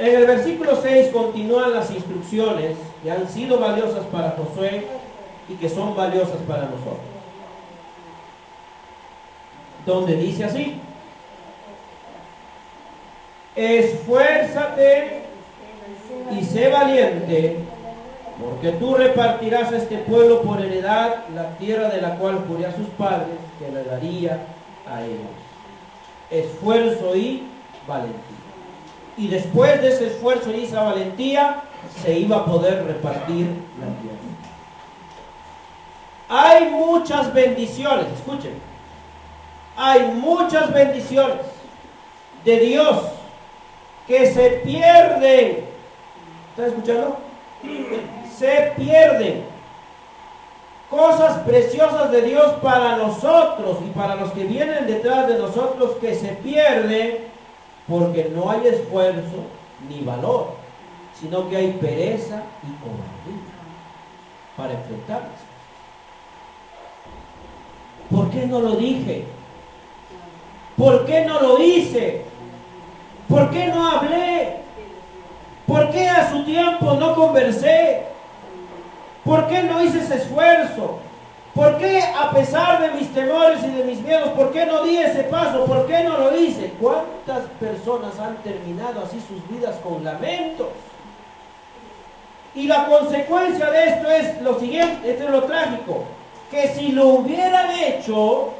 En el versículo 6 continúan las instrucciones que han sido valiosas para Josué y que son valiosas para nosotros. Donde dice así: esfuérzate y sé valiente, porque tú repartirás a este pueblo por heredad la tierra de la cual juré a sus padres que le daría a ellos. Esfuerzo y valentía. Y después de ese esfuerzo y esa valentía, se iba a poder repartir la tierra. Hay muchas bendiciones, escuchen. Hay muchas bendiciones de Dios que se pierden. ¿Están escuchando? Se pierden. Cosas preciosas de Dios para nosotros y para los que vienen detrás de nosotros, que se pierden porque no hay esfuerzo ni valor, sino que hay pereza y cobardía para enfrentarlas. ¿Por qué no lo dije? ¿Por qué no lo hice? ¿Por qué no hablé? ¿Por qué a su tiempo no conversé? ¿Por qué no hice ese esfuerzo? ¿Por qué, a pesar de mis temores y de mis miedos, por qué no di ese paso? ¿Por qué no lo hice? ¿Cuántas personas han terminado así sus vidas con lamentos? Y la consecuencia de esto es lo siguiente, esto es lo trágico, que si lo hubieran hecho,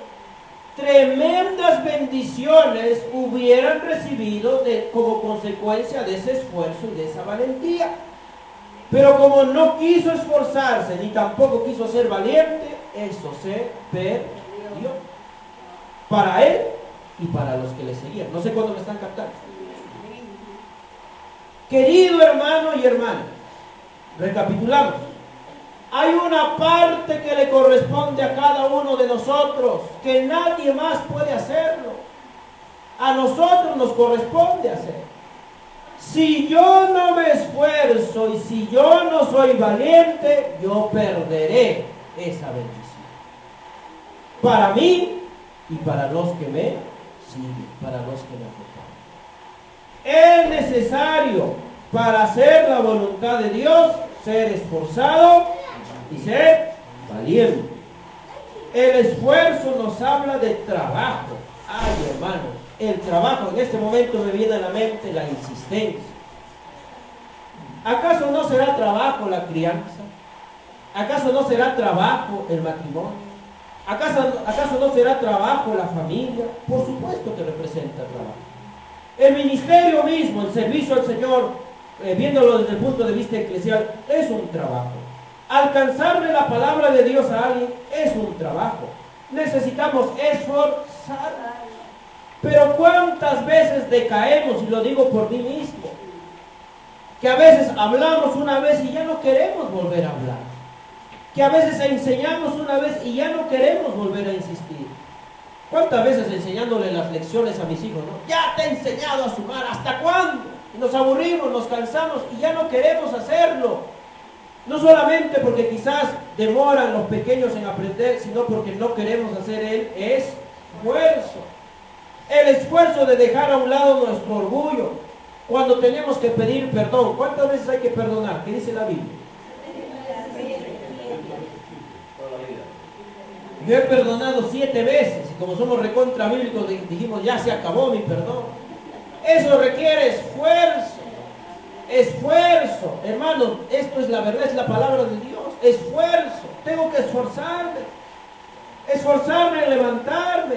tremendas bendiciones hubieran recibido como consecuencia de ese esfuerzo y de esa valentía. Pero como no quiso esforzarse ni tampoco quiso ser valiente, eso se perdió. Para él y para los que le seguían. No sé cuándo me están captando. Querido hermano y hermana, recapitulamos. Hay una parte que le corresponde a cada uno de nosotros, que nadie más puede hacerlo. A nosotros nos corresponde hacer. Si yo no me esfuerzo y si yo no soy valiente, yo perderé esa bendición. Para mí y para los que me siguen, para los que me acompañan. Es necesario, para hacer la voluntad de Dios, ser esforzado y ser valiente. El esfuerzo nos habla de trabajo. Ay, hermanos, el trabajo, en este momento me viene a la mente la insistencia. ¿Acaso no será trabajo la crianza? ¿Acaso no será trabajo el matrimonio? ¿Acaso no será trabajo la familia? Por supuesto que representa trabajo. El ministerio mismo, el servicio al Señor, viéndolo desde el punto de vista eclesial, es un trabajo. Alcanzarle la palabra de Dios a alguien es un trabajo. Necesitamos esforzar. Pero cuántas veces decaemos, y lo digo por mí mismo, que a veces hablamos una vez y ya no queremos volver a hablar, que a veces enseñamos una vez y ya no queremos volver a insistir. ¿Cuántas veces enseñándole las lecciones a mis hijos, no? Ya te he enseñado a sumar, ¿hasta cuándo? Y nos aburrimos, nos cansamos y ya no queremos hacerlo. No solamente porque quizás demoran los pequeños en aprender, sino porque no queremos hacer el esfuerzo. El esfuerzo de dejar a un lado nuestro orgullo. Cuando tenemos que pedir perdón, ¿cuántas veces hay que perdonar? ¿Qué dice la Biblia? Yo he perdonado 7 veces, y como somos recontra bíblicos dijimos, ya se acabó mi perdón. Eso requiere esfuerzo. Esfuerzo, hermanos, esto es la verdad, es la palabra de Dios. Esfuerzo, tengo que esforzarme en levantarme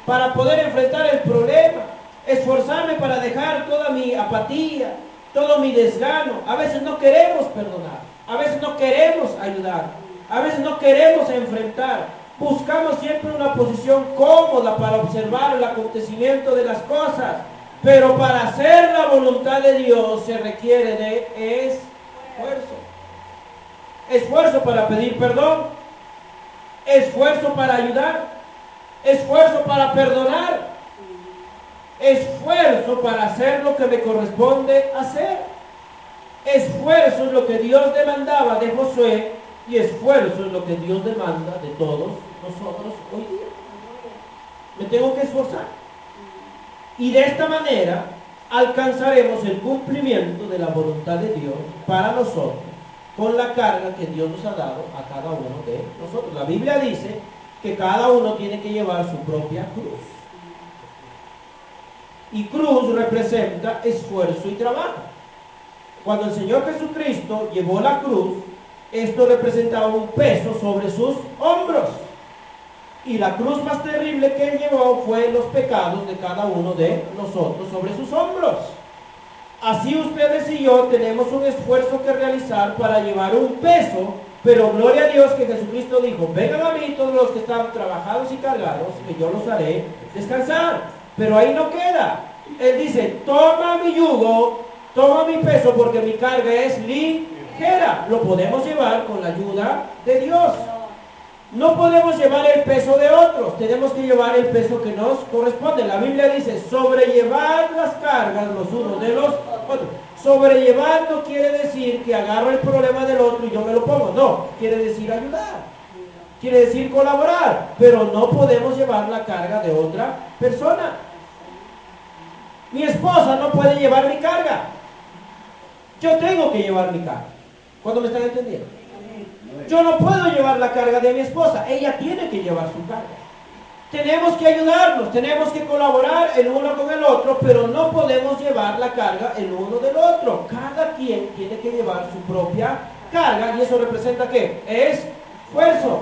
para poder enfrentar el problema, esforzarme para dejar toda mi apatía, todo mi desgano. A veces no queremos perdonar, a veces no queremos ayudar, a veces no queremos enfrentar. Buscamos siempre una posición cómoda para observar el acontecimiento de las cosas. Pero para hacer la voluntad de Dios se requiere de esfuerzo. Esfuerzo para pedir perdón, esfuerzo para ayudar, esfuerzo para perdonar, esfuerzo para hacer lo que me corresponde hacer. Esfuerzo es lo que Dios demandaba de Josué y esfuerzo es lo que Dios demanda de todos nosotros hoy día. Me tengo que esforzar. Y de esta manera alcanzaremos el cumplimiento de la voluntad de Dios para nosotros, con la carga que Dios nos ha dado a cada uno de nosotros. La Biblia dice que cada uno tiene que llevar su propia cruz. Y cruz representa esfuerzo y trabajo. Cuando el Señor Jesucristo llevó la cruz, esto representaba un peso sobre sus hombros. Y la cruz más terrible que Él llevó fue los pecados de cada uno de nosotros sobre sus hombros. Así ustedes y yo tenemos un esfuerzo que realizar para llevar un peso, pero gloria a Dios que Jesucristo dijo, vengan a mí todos los que están trabajados y cargados, que yo los haré descansar. Pero ahí no queda. Él dice, toma mi yugo, toma mi peso, porque mi carga es ligera. Lo podemos llevar con la ayuda de Dios. No podemos llevar el peso de otros, tenemos que llevar el peso que nos corresponde. La Biblia dice, sobrellevar las cargas los unos de los otros. Sobrellevar no quiere decir que agarro el problema del otro y yo me lo pongo. No, quiere decir ayudar, quiere decir colaborar, pero no podemos llevar la carga de otra persona. Mi esposa no puede llevar mi carga. Yo tengo que llevar mi carga. ¿Cuándo me están entendiendo? Yo no puedo llevar la carga de mi esposa, ella tiene que llevar su carga. Tenemos que ayudarnos, tenemos que colaborar el uno con el otro, pero no podemos llevar la carga el uno del otro. Cada quien tiene que llevar su propia carga y eso representa ¿qué? Esfuerzo.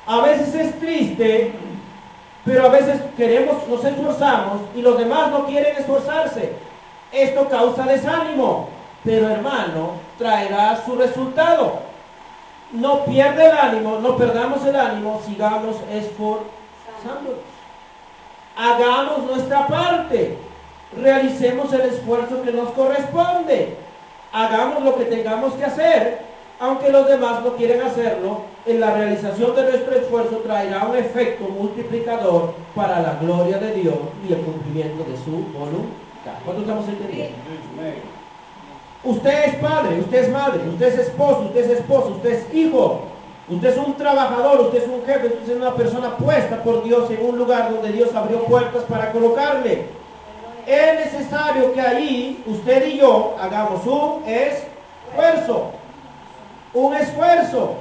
A veces es triste, pero a veces nos esforzamos y los demás no quieren esforzarse. Esto causa desánimo, pero hermano, traerá su resultado. No pierde el ánimo, no perdamos el ánimo, sigamos esforzándonos. Hagamos nuestra parte, realicemos el esfuerzo que nos corresponde, hagamos lo que tengamos que hacer, aunque los demás no quieren hacerlo. En la realización de nuestro esfuerzo traerá un efecto multiplicador para la gloria de Dios y el cumplimiento de su voluntad. ¿Cuánto estamos entendiendo? Usted es padre, usted es madre, usted es esposo, usted es esposo, usted es hijo, usted es un trabajador, usted es un jefe, usted es una persona puesta por Dios en un lugar donde Dios abrió puertas para colocarle. Es necesario que ahí usted y yo hagamos un esfuerzo. Un esfuerzo.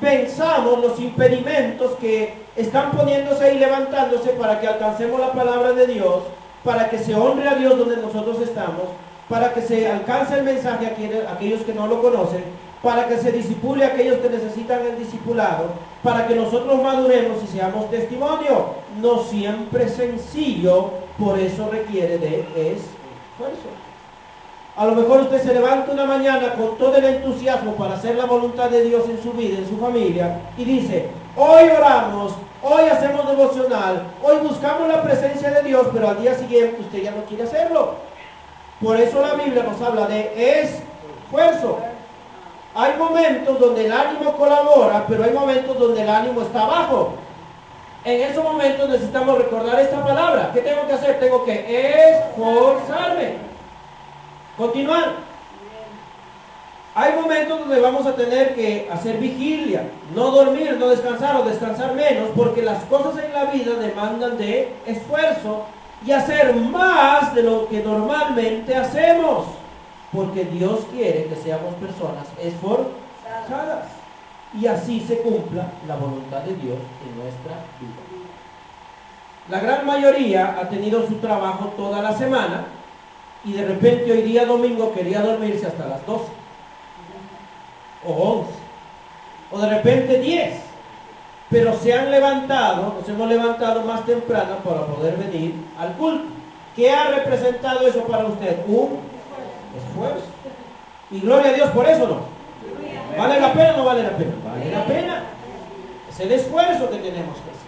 Venzamos los impedimentos que están poniéndose y levantándose para que alcancemos la palabra de Dios, para que se honre a Dios donde nosotros estamos, para que se alcance el mensaje a aquellos que no lo conocen, para que se disipule a aquellos que necesitan el discipulado, para que nosotros maduremos y seamos testimonio. No siempre es sencillo, por eso requiere de esfuerzo. A lo mejor usted se levanta una mañana con todo el entusiasmo para hacer la voluntad de Dios en su vida, en su familia, y dice, hoy oramos, hoy hacemos devocional, hoy buscamos la presencia de Dios, pero al día siguiente usted ya no quiere hacerlo. Por eso la Biblia nos habla de esfuerzo. Hay momentos donde el ánimo colabora, pero hay momentos donde el ánimo está bajo. En esos momentos necesitamos recordar esta palabra. ¿Qué tengo que hacer? Tengo que esforzarme. Continuar. Hay momentos donde vamos a tener que hacer vigilia, no dormir, no descansar o descansar menos, porque las cosas en la vida demandan de esfuerzo y hacer más de lo que normalmente hacemos, porque Dios quiere que seamos personas esforzadas y así se cumpla la voluntad de Dios en nuestra vida. La gran mayoría ha tenido su trabajo toda la semana y de repente hoy día domingo quería dormirse hasta las 12 o 11 o de repente 10, pero se han levantado, nos hemos levantado más temprano para poder venir al culto. ¿Qué ha representado eso para usted? Un esfuerzo. Y gloria a Dios por eso, ¿no? ¿Vale la pena o no vale la pena? Vale la pena. Es el esfuerzo que tenemos que hacer.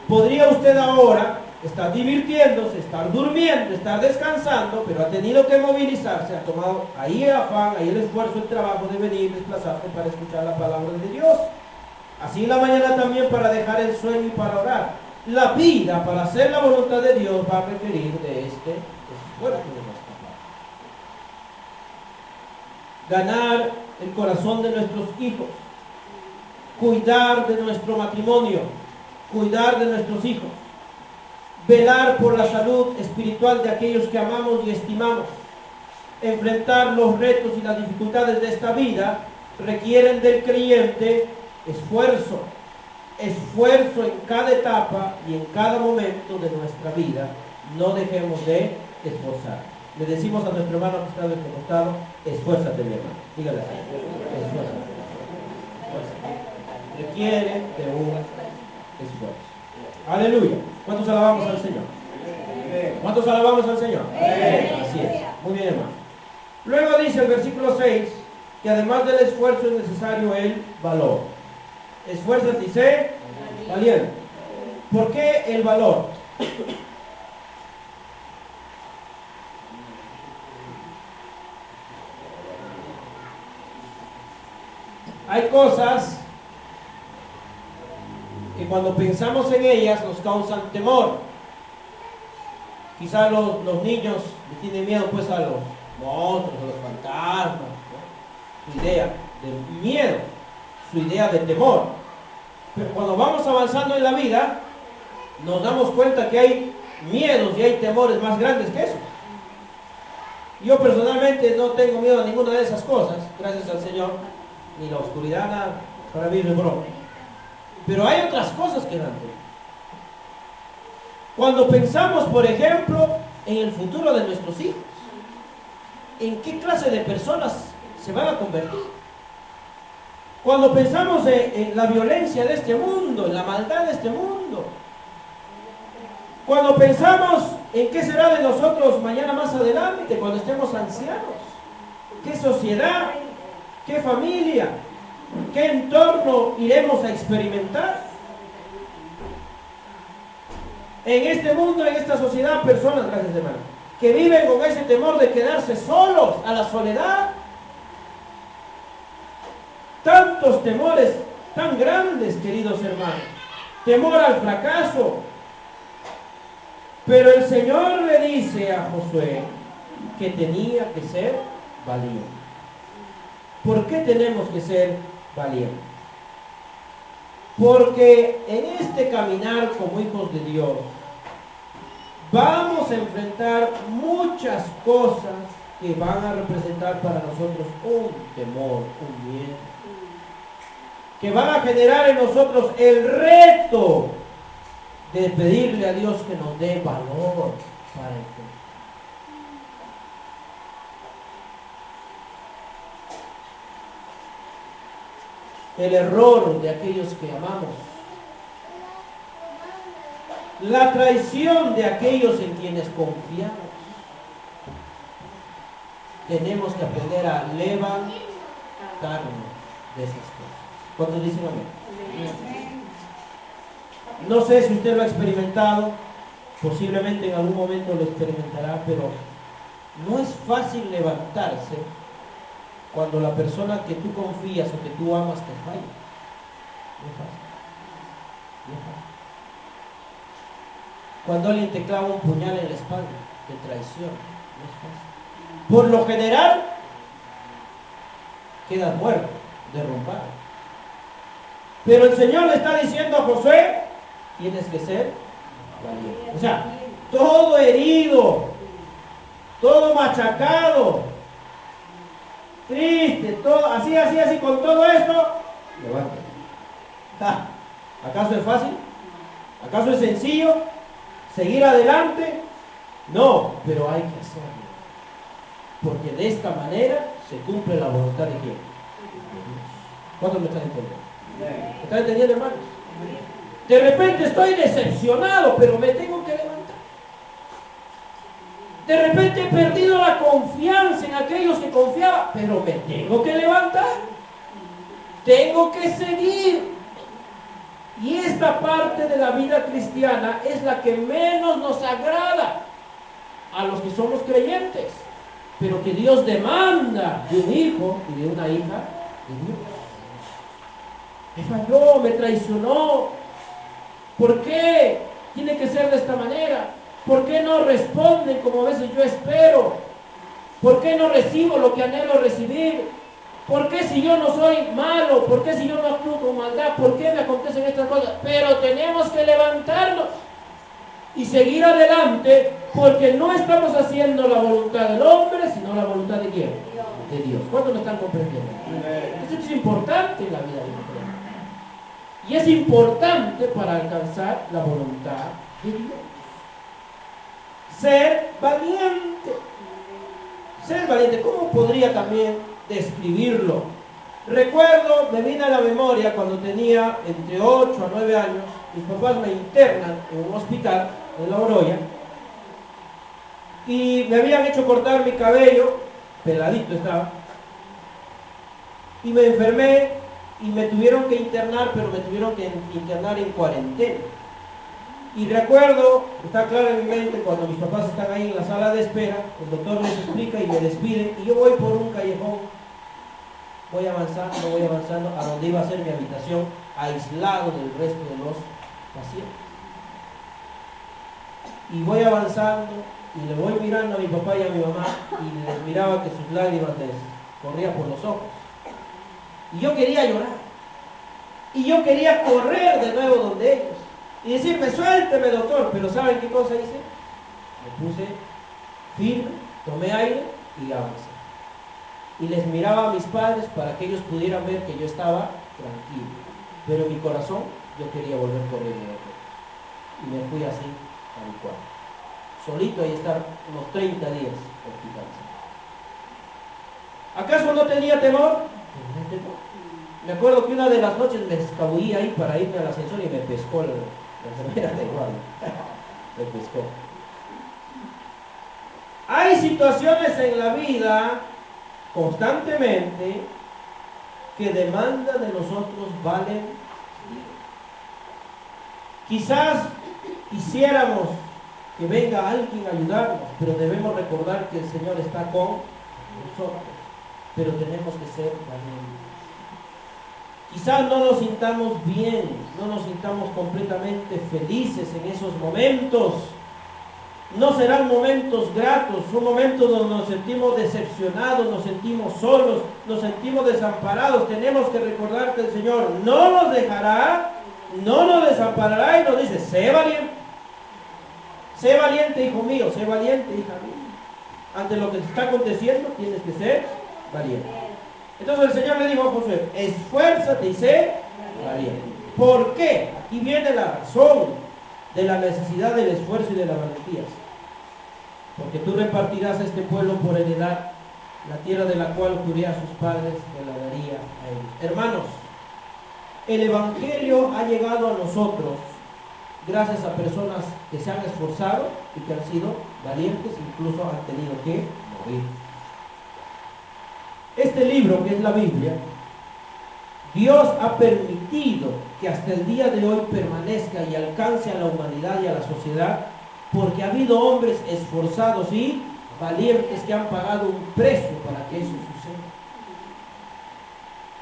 Podría usted ahora estar divirtiéndose, estar durmiendo, estar descansando, pero ha tenido que movilizarse, ha tomado ahí el afán, ahí el esfuerzo, el trabajo de venir, desplazarse para escuchar la palabra de Dios. Así en la mañana también para dejar el sueño y para orar. La vida para hacer la voluntad de Dios va a requerir de este esfuerzo de nuestra parte. Ganar el corazón de nuestros hijos, cuidar de nuestro matrimonio, cuidar de nuestros hijos, velar por la salud espiritual de aquellos que amamos y estimamos, enfrentar los retos y las dificultades de esta vida requieren del creyente esfuerzo en cada etapa y en cada momento de nuestra vida. No dejemos de esforzar. Le decimos a nuestro hermano que está de este costado: esfuérzate, mi hermano. Dígale así: esfuérzate. Requiere de un esfuerzo. Aleluya. ¿Cuántos alabamos al Señor? ¿Cuántos alabamos al Señor? Así es. Muy bien, hermano. Luego dice el versículo 6 que además del esfuerzo es necesario el valor. Esfuérzate y sé valiente. ¿Por qué el valor? Hay cosas que cuando pensamos en ellas nos causan temor. Quizás los niños le tienen miedo pues a los monstruos, a los fantasmas, ¿no? Su idea de miedo, su idea de temor. Pero cuando vamos avanzando en la vida, nos damos cuenta que hay miedos y hay temores más grandes que eso. Yo personalmente no tengo miedo a ninguna de esas cosas, gracias al Señor, ni la oscuridad, nada, para mí no es broma. Pero hay otras cosas que dan temor. Cuando pensamos, por ejemplo, en el futuro de nuestros hijos, ¿en qué clase de personas se van a convertir? Cuando pensamos en la violencia de este mundo, en la maldad de este mundo, cuando pensamos en qué será de nosotros mañana más adelante, cuando estemos ancianos, qué sociedad, qué familia, qué entorno iremos a experimentar. En este mundo, en esta sociedad, personas, gracias hermano, que viven con ese temor de quedarse solos, a la soledad. Tantos temores tan grandes, queridos hermanos. Temor al fracaso. Pero el Señor le dice a Josué que tenía que ser valiente. ¿Por qué tenemos que ser valientes? Porque en este caminar como hijos de Dios vamos a enfrentar muchas cosas que van a representar para nosotros un temor, un miedo, que van a generar en nosotros el reto de pedirle a Dios que nos dé valor para enfrentar. El error de aquellos que amamos, la traición de aquellos en quienes confiamos. Tenemos que aprender a levantarnos de esas cosas. ¿Cuántos dicen amén? No sé si usted lo ha experimentado, posiblemente en algún momento lo experimentará, pero no es fácil levantarse cuando la persona que tú confías o que tú amas te falla. No es fácil. No es fácil. Cuando alguien te clava un puñal en la espalda de traición, no es fácil. Por lo general, quedas muerto, derrumbado. Pero el Señor le está diciendo a Josué: tienes que ser valiente. O sea, todo herido, todo machacado, triste, todo así, con todo esto, levántate. ¿Acaso es fácil? ¿Acaso es sencillo seguir adelante? No, pero hay que hacerlo. Porque de esta manera se cumple la voluntad de quién. ¿Cuántos me están entendiendo? ¿Me están entendiendo, hermanos? De repente estoy decepcionado, pero me tengo que levantar. De repente he perdido la confianza en aquellos que confiaba, pero me tengo que levantar, tengo que seguir. Y esta parte de la vida cristiana es la que menos nos agrada a los que somos creyentes, pero que Dios demanda de un hijo y de una hija de Dios. Me falló, me traicionó. ¿Por qué tiene que ser de esta manera? ¿Por qué no responden como a veces yo espero? ¿Por qué no recibo lo que anhelo recibir? ¿Por qué si yo no soy malo? ¿Por qué si yo no actúo con maldad? ¿Por qué me acontecen estas cosas? Pero tenemos que levantarnos y seguir adelante, porque no estamos haciendo la voluntad del hombre, sino la voluntad de ¿quién? De Dios. ¿Cuántos me están comprendiendo? Eso es importante en la vida de un creyente. Y es importante para alcanzar la voluntad de Dios. Ser valiente. Ser valiente, ¿cómo podría también describirlo? Recuerdo, me viene a la memoria cuando tenía entre 8 a 9 años, mis papás me internan en un hospital en La Oroya y me habían hecho cortar mi cabello, peladito estaba, y me enfermé y me tuvieron que internar, pero me tuvieron que internar en cuarentena. Y recuerdo, está claro en mi mente, cuando mis papás están ahí en la sala de espera, el doctor les explica y me despide, y yo voy por un callejón, voy avanzando a donde iba a ser mi habitación, aislado del resto de los pacientes. Y voy avanzando y le voy mirando a mi papá y a mi mamá y les miraba que sus lágrimas les corrían por los ojos. Y yo quería llorar. Y yo quería correr de nuevo donde ellos y decirme, suélteme doctor, pero ¿saben qué cosa hice? Me puse firme, tomé aire y avancé. Y les miraba a mis padres para que ellos pudieran ver que yo estaba tranquilo. Pero en mi corazón yo quería volver corriendo. Y me fui así a mi cuarto. Solito ahí estar unos 30 días hospitalizado. ¿Acaso no tenía temor? Tenía temor. Me acuerdo que una de las noches me escabullí ahí para irme al ascensor y me pescó la enfermera de guardia. Me pescó. Hay situaciones en la vida constantemente que demandan de nosotros valentía. Quizás quisiéramos que venga alguien a ayudarnos, pero debemos recordar que el Señor está con nosotros, pero tenemos que ser valientes. Quizás no nos sintamos bien, no nos sintamos completamente felices en esos momentos. No serán momentos gratos, son momentos donde nos sentimos decepcionados, nos sentimos solos, nos sentimos desamparados. Tenemos que recordar que el Señor no nos dejará, no nos desamparará y nos dice, sé valiente. Sé valiente, hijo mío, sé valiente, hija mía. Ante lo que está aconteciendo, tienes que ser valiente. Entonces el Señor le dijo a Josué, esfuérzate y sé valiente. ¿Por qué? Aquí viene la razón de la necesidad del esfuerzo y de la valentía. Porque tú repartirás a este pueblo por heredad la tierra de la cual juré a sus padres que la daría a ellos. Hermanos, el Evangelio ha llegado a nosotros gracias a personas que se han esforzado y que han sido valientes, incluso han tenido que morir. Este libro, que es la Biblia, Dios ha permitido que hasta el día de hoy permanezca y alcance a la humanidad y a la sociedad, porque ha habido hombres esforzados y valientes que han pagado un precio para que eso suceda.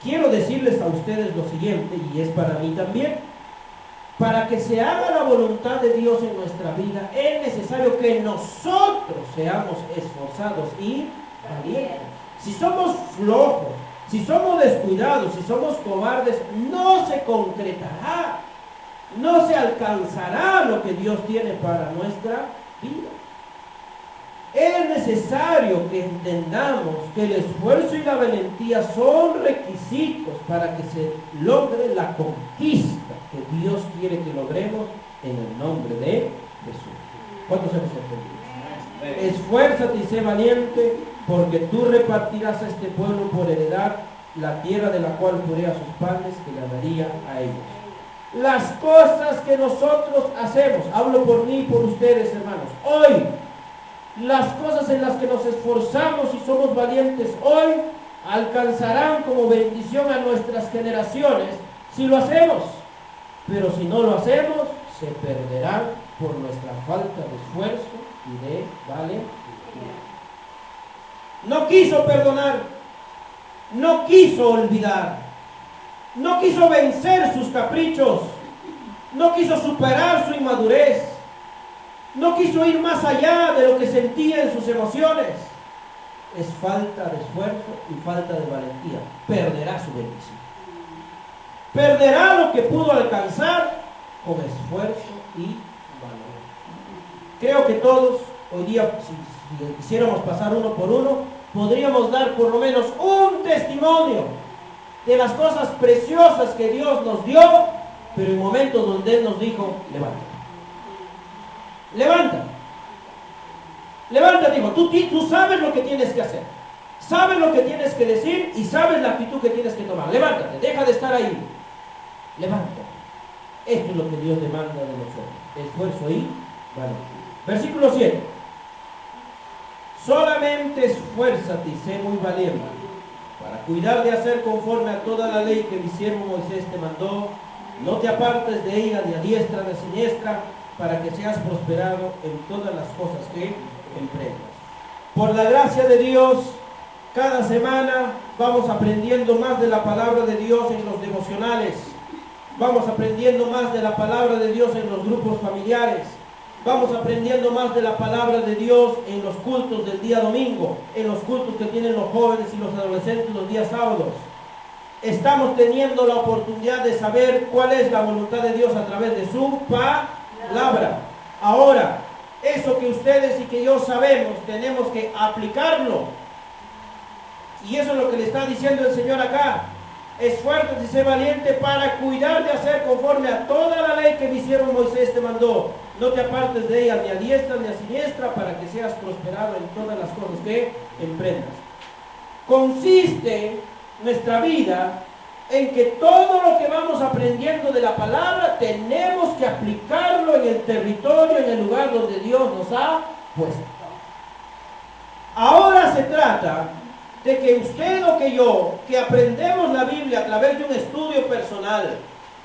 Quiero decirles a ustedes lo siguiente, y es para mí también. Para que se haga la voluntad de Dios en nuestra vida, es necesario que nosotros seamos esforzados y valientes. Si somos flojos, si somos descuidados, si somos cobardes, no se concretará, no se alcanzará lo que Dios tiene para nuestra vida. Es necesario que entendamos que el esfuerzo y la valentía son requisitos para que se logre la conquista que Dios quiere que logremos en el nombre de Jesús. ¿Cuántos hemos entendido? Esfuérzate y sé valiente, porque tú repartirás a este pueblo por heredad la tierra de la cual juré a sus padres que la daría a ellos. Las cosas que nosotros hacemos, hablo por mí y por ustedes, hermanos, hoy, Las cosas en las que nos esforzamos y somos valientes hoy alcanzarán como bendición a nuestras generaciones si lo hacemos. Pero si no lo hacemos, se perderán por nuestra falta de esfuerzo y de valentía. No quiso perdonar, no quiso olvidar, no quiso vencer sus caprichos, no quiso superar su inmadurez, no quiso ir más allá de lo que sentía en sus emociones. Es falta de esfuerzo y falta de valentía. Perderá su bendición. Perderá lo que pudo alcanzar con esfuerzo y valor. Creo que todos hoy día, si quisiéramos pasar uno por uno, podríamos dar por lo menos un testimonio de las cosas preciosas que Dios nos dio, pero en momentos donde Él nos dijo, levántate. Levántate. Levántate, hijo. Tú sabes lo que tienes que hacer. Sabes lo que tienes que decir y sabes la actitud que tienes que tomar. Levántate. Deja de estar ahí. Levántate. Esto es lo que Dios demanda de nosotros. Esfuerzo y valentía. Versículo 7. Solamente esfuérzate y sé muy valiente para cuidar de hacer conforme a toda la ley que mi siervo Moisés te mandó. No te apartes de ella ni a diestra ni a siniestra, para que seas prosperado en todas las cosas que emprendas. Por la gracia de Dios, cada semana vamos aprendiendo más de la palabra de Dios en los devocionales. Vamos aprendiendo más de la palabra de Dios en los grupos familiares. Vamos aprendiendo más de la palabra de Dios en los cultos del día domingo, en los cultos que tienen los jóvenes y los adolescentes los días sábados. Estamos teniendo la oportunidad de saber cuál es la voluntad de Dios a través de su palabra. Ahora, eso que ustedes y que yo sabemos, tenemos que aplicarlo. Y eso es lo que le está diciendo el Señor acá. Esfuérzate y sé valiente para cuidar de hacer conforme a toda la ley que mi siervo Moisés te mandó. No te apartes de ella ni a diestra ni a siniestra, para que seas prosperado en todas las cosas que emprendas. Consiste nuestra vida en que todo lo que vamos aprendiendo de la palabra tenemos que aplicarlo en el territorio, en el lugar donde Dios nos ha puesto. Ahora se trata de que usted o que yo, que aprendemos la Biblia a través de un estudio personal,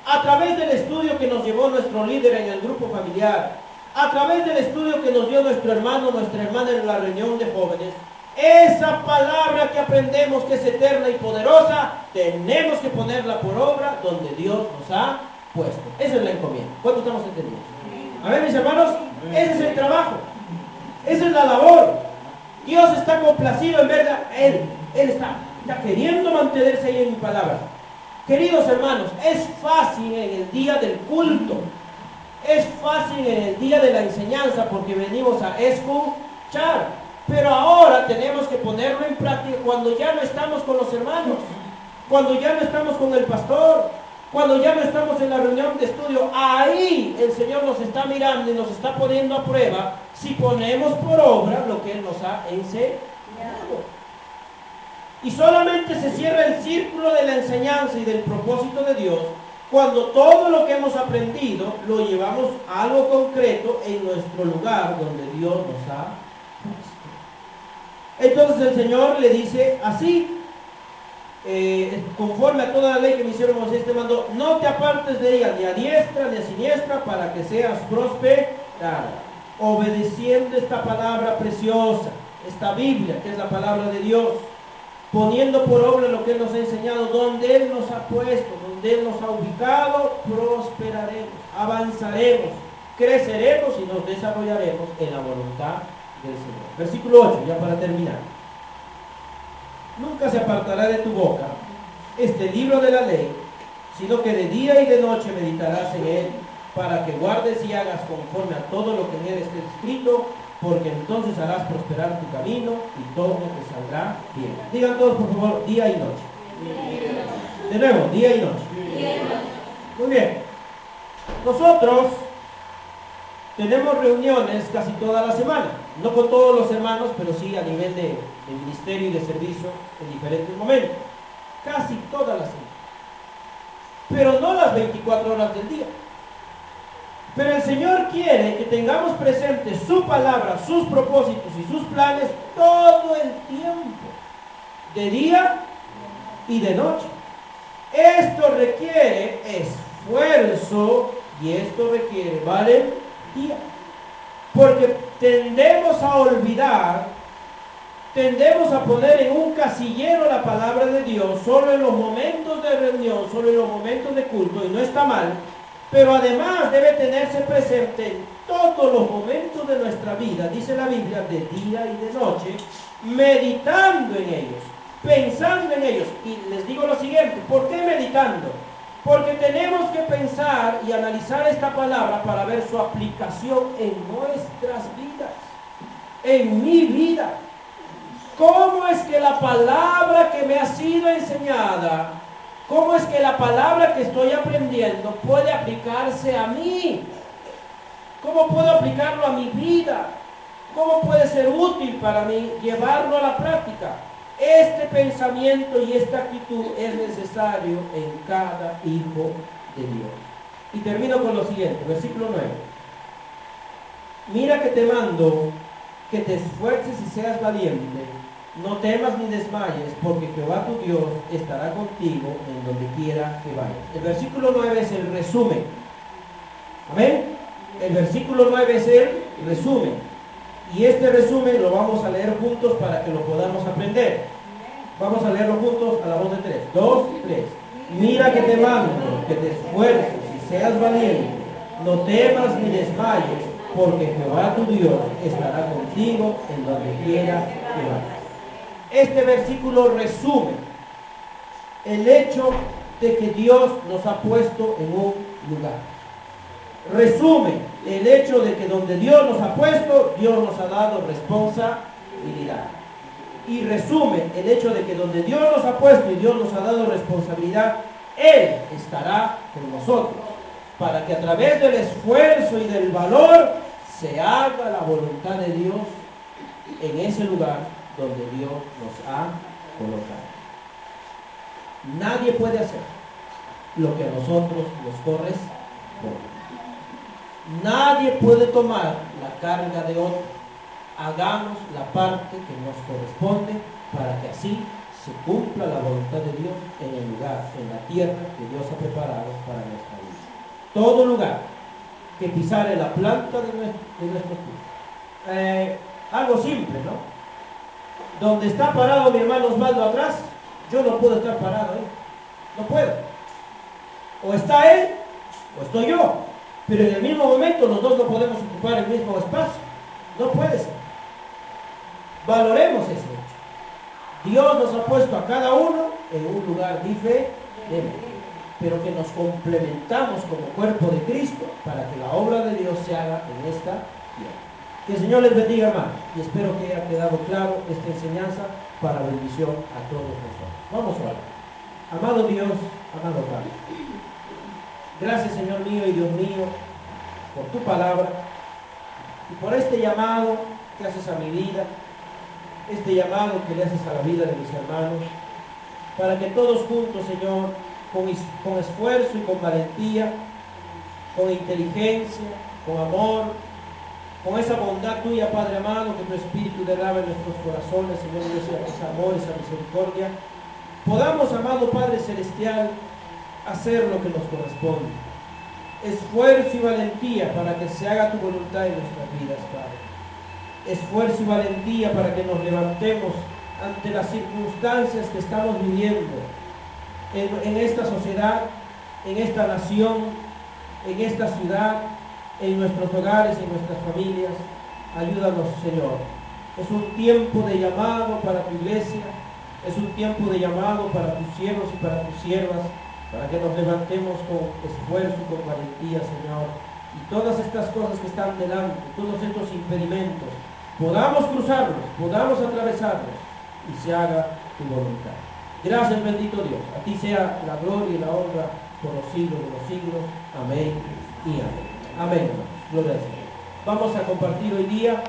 a través del estudio que nos llevó nuestro líder en el grupo familiar, a través del estudio que nos dio nuestro hermano, nuestra hermana en la reunión de jóvenes, esa palabra que aprendemos que es eterna y poderosa, tenemos que ponerla por obra donde Dios nos ha puesto. Esa es la encomienda. ¿Cuánto estamos entendiendo? A ver, mis hermanos, ese es el trabajo. Esa es la labor. Dios está complacido en verdad. Él está queriendo mantenerse ahí en mi palabra. Queridos hermanos, es fácil en el día del culto. Es fácil en el día de la enseñanza porque venimos a escuchar. Pero ahora tenemos que ponerlo en práctica cuando ya no estamos con los hermanos, cuando ya no estamos con el pastor, cuando ya no estamos en la reunión de estudio. Ahí el Señor nos está mirando y nos está poniendo a prueba si ponemos por obra lo que Él nos ha enseñado. Y solamente se cierra el círculo de la enseñanza y del propósito de Dios cuando todo lo que hemos aprendido lo llevamos a algo concreto en nuestro lugar donde Dios nos ha puesto. Entonces el Señor le dice así, conforme a toda la ley que mi siervo Moisés te mandó, no te apartes de ella ni a diestra ni a siniestra, para que seas prosperado, obedeciendo esta palabra preciosa, esta Biblia que es la palabra de Dios, poniendo por obra lo que Él nos ha enseñado, donde Él nos ha puesto, donde Él nos ha ubicado, prosperaremos, avanzaremos, creceremos y nos desarrollaremos en la voluntad del Señor. Versículo 8, ya para terminar. Nunca se apartará de tu boca este libro de la ley, sino que de día y de noche meditarás en él, para que guardes y hagas conforme a todo lo que en él esté escrito, porque entonces harás prosperar tu camino y todo te saldrá bien. Digan todos, por favor, día y noche. De nuevo, día y noche. Muy bien. Nosotros tenemos reuniones casi toda la semana, no con todos los hermanos, pero sí a nivel de ministerio y de servicio en diferentes momentos, casi toda la semana, pero no las 24 horas del día. Pero el Señor quiere que tengamos presente su palabra, sus propósitos y sus planes todo el tiempo, de día y de noche. Esto requiere esfuerzo y esto requiere valentía. Porque tendemos a olvidar, tendemos a poner en un casillero la palabra de Dios solo en los momentos de reunión, solo en los momentos de culto, y no está mal, pero además debe tenerse presente en todos los momentos de nuestra vida, dice la Biblia, de día y de noche, meditando en ellos, pensando en ellos. Y les digo lo siguiente, ¿por qué meditando? Porque tenemos que pensar y analizar esta palabra para ver su aplicación en nuestras vidas, en mi vida. ¿Cómo es que la palabra que me ha sido enseñada, cómo es que la palabra que estoy aprendiendo puede aplicarse a mí? ¿Cómo puedo aplicarlo a mi vida? ¿Cómo puede ser útil para mí llevarlo a la práctica? Este pensamiento y esta actitud es necesario en cada hijo de Dios. Y termino con lo siguiente, versículo 9. Mira que te mando que te esfuerces y seas valiente, no temas ni desmayes, porque Jehová tu Dios estará contigo en donde quiera que vayas. El versículo 9 es el resumen. Amén. El versículo 9 es el resumen. Y este resumen lo vamos a leer juntos para que lo podamos aprender. Vamos a leerlo juntos a la voz de 3. 2, 3. Mira que te mando, que te esfuerces y seas valiente, no temas ni desmayes, porque Jehová tu Dios estará contigo en donde quiera que vayas. Este versículo resume el hecho de que Dios nos ha puesto en un lugar. Resume el hecho de que donde Dios nos ha puesto, Dios nos ha dado responsabilidad. Y resume el hecho de que donde Dios nos ha puesto y Dios nos ha dado responsabilidad, Él estará con nosotros, para que a través del esfuerzo y del valor se haga la voluntad de Dios en ese lugar donde Dios nos ha colocado. Nadie puede hacer lo que a nosotros nos corresponde. Nadie puede tomar la carga de otro. Hagamos la parte que nos corresponde para que así se cumpla la voluntad de Dios en el lugar, en la tierra que Dios ha preparado para nuestra vida. Todo lugar que pisare la planta de nuestro pies. Algo simple, ¿no? Donde está parado mi hermano Osvaldo atrás, yo no puedo estar parado ahí. No puedo. O está él, o estoy yo. Pero en el mismo momento los dos no podemos ocupar el mismo espacio. No puede ser. Valoremos ese hecho. Dios nos ha puesto a cada uno en un lugar diferente, pero que nos complementamos como cuerpo de Cristo para que la obra de Dios se haga en esta tierra. Que el Señor les bendiga, hermanos, y espero que haya quedado claro esta enseñanza para bendición a todos nosotros. Vamos a orar. Amado Dios, amado Padre, gracias, Señor mío y Dios mío, por tu palabra y por este llamado que haces a mi vida, este llamado que le haces a la vida de mis hermanos, para que todos juntos, Señor, con esfuerzo y con valentía, con inteligencia, con amor, con esa bondad tuya, Padre amado, que tu Espíritu derrama en nuestros corazones, Señor, ese amor, esa misericordia, podamos, amado Padre Celestial, hacer lo que nos corresponde. Esfuerzo y valentía para que se haga tu voluntad en nuestras vidas, Padre. Esfuerzo y valentía para que nos levantemos ante las circunstancias que estamos viviendo en esta sociedad, en esta nación, en esta ciudad, en nuestros hogares, en nuestras familias. Ayúdanos, Señor. Es un tiempo de llamado para tu iglesia, es un tiempo de llamado para tus siervos y para tus siervas, para que nos levantemos con esfuerzo y con valentía, Señor. Y todas estas cosas que están delante, todos estos impedimentos, podamos cruzarlos, podamos atravesarlos y se haga tu voluntad. Gracias, bendito Dios. A ti sea la gloria y la honra por los siglos de los siglos. Amén y amén. Amén, hermanos. Gloria al Señor. Vamos a compartir hoy día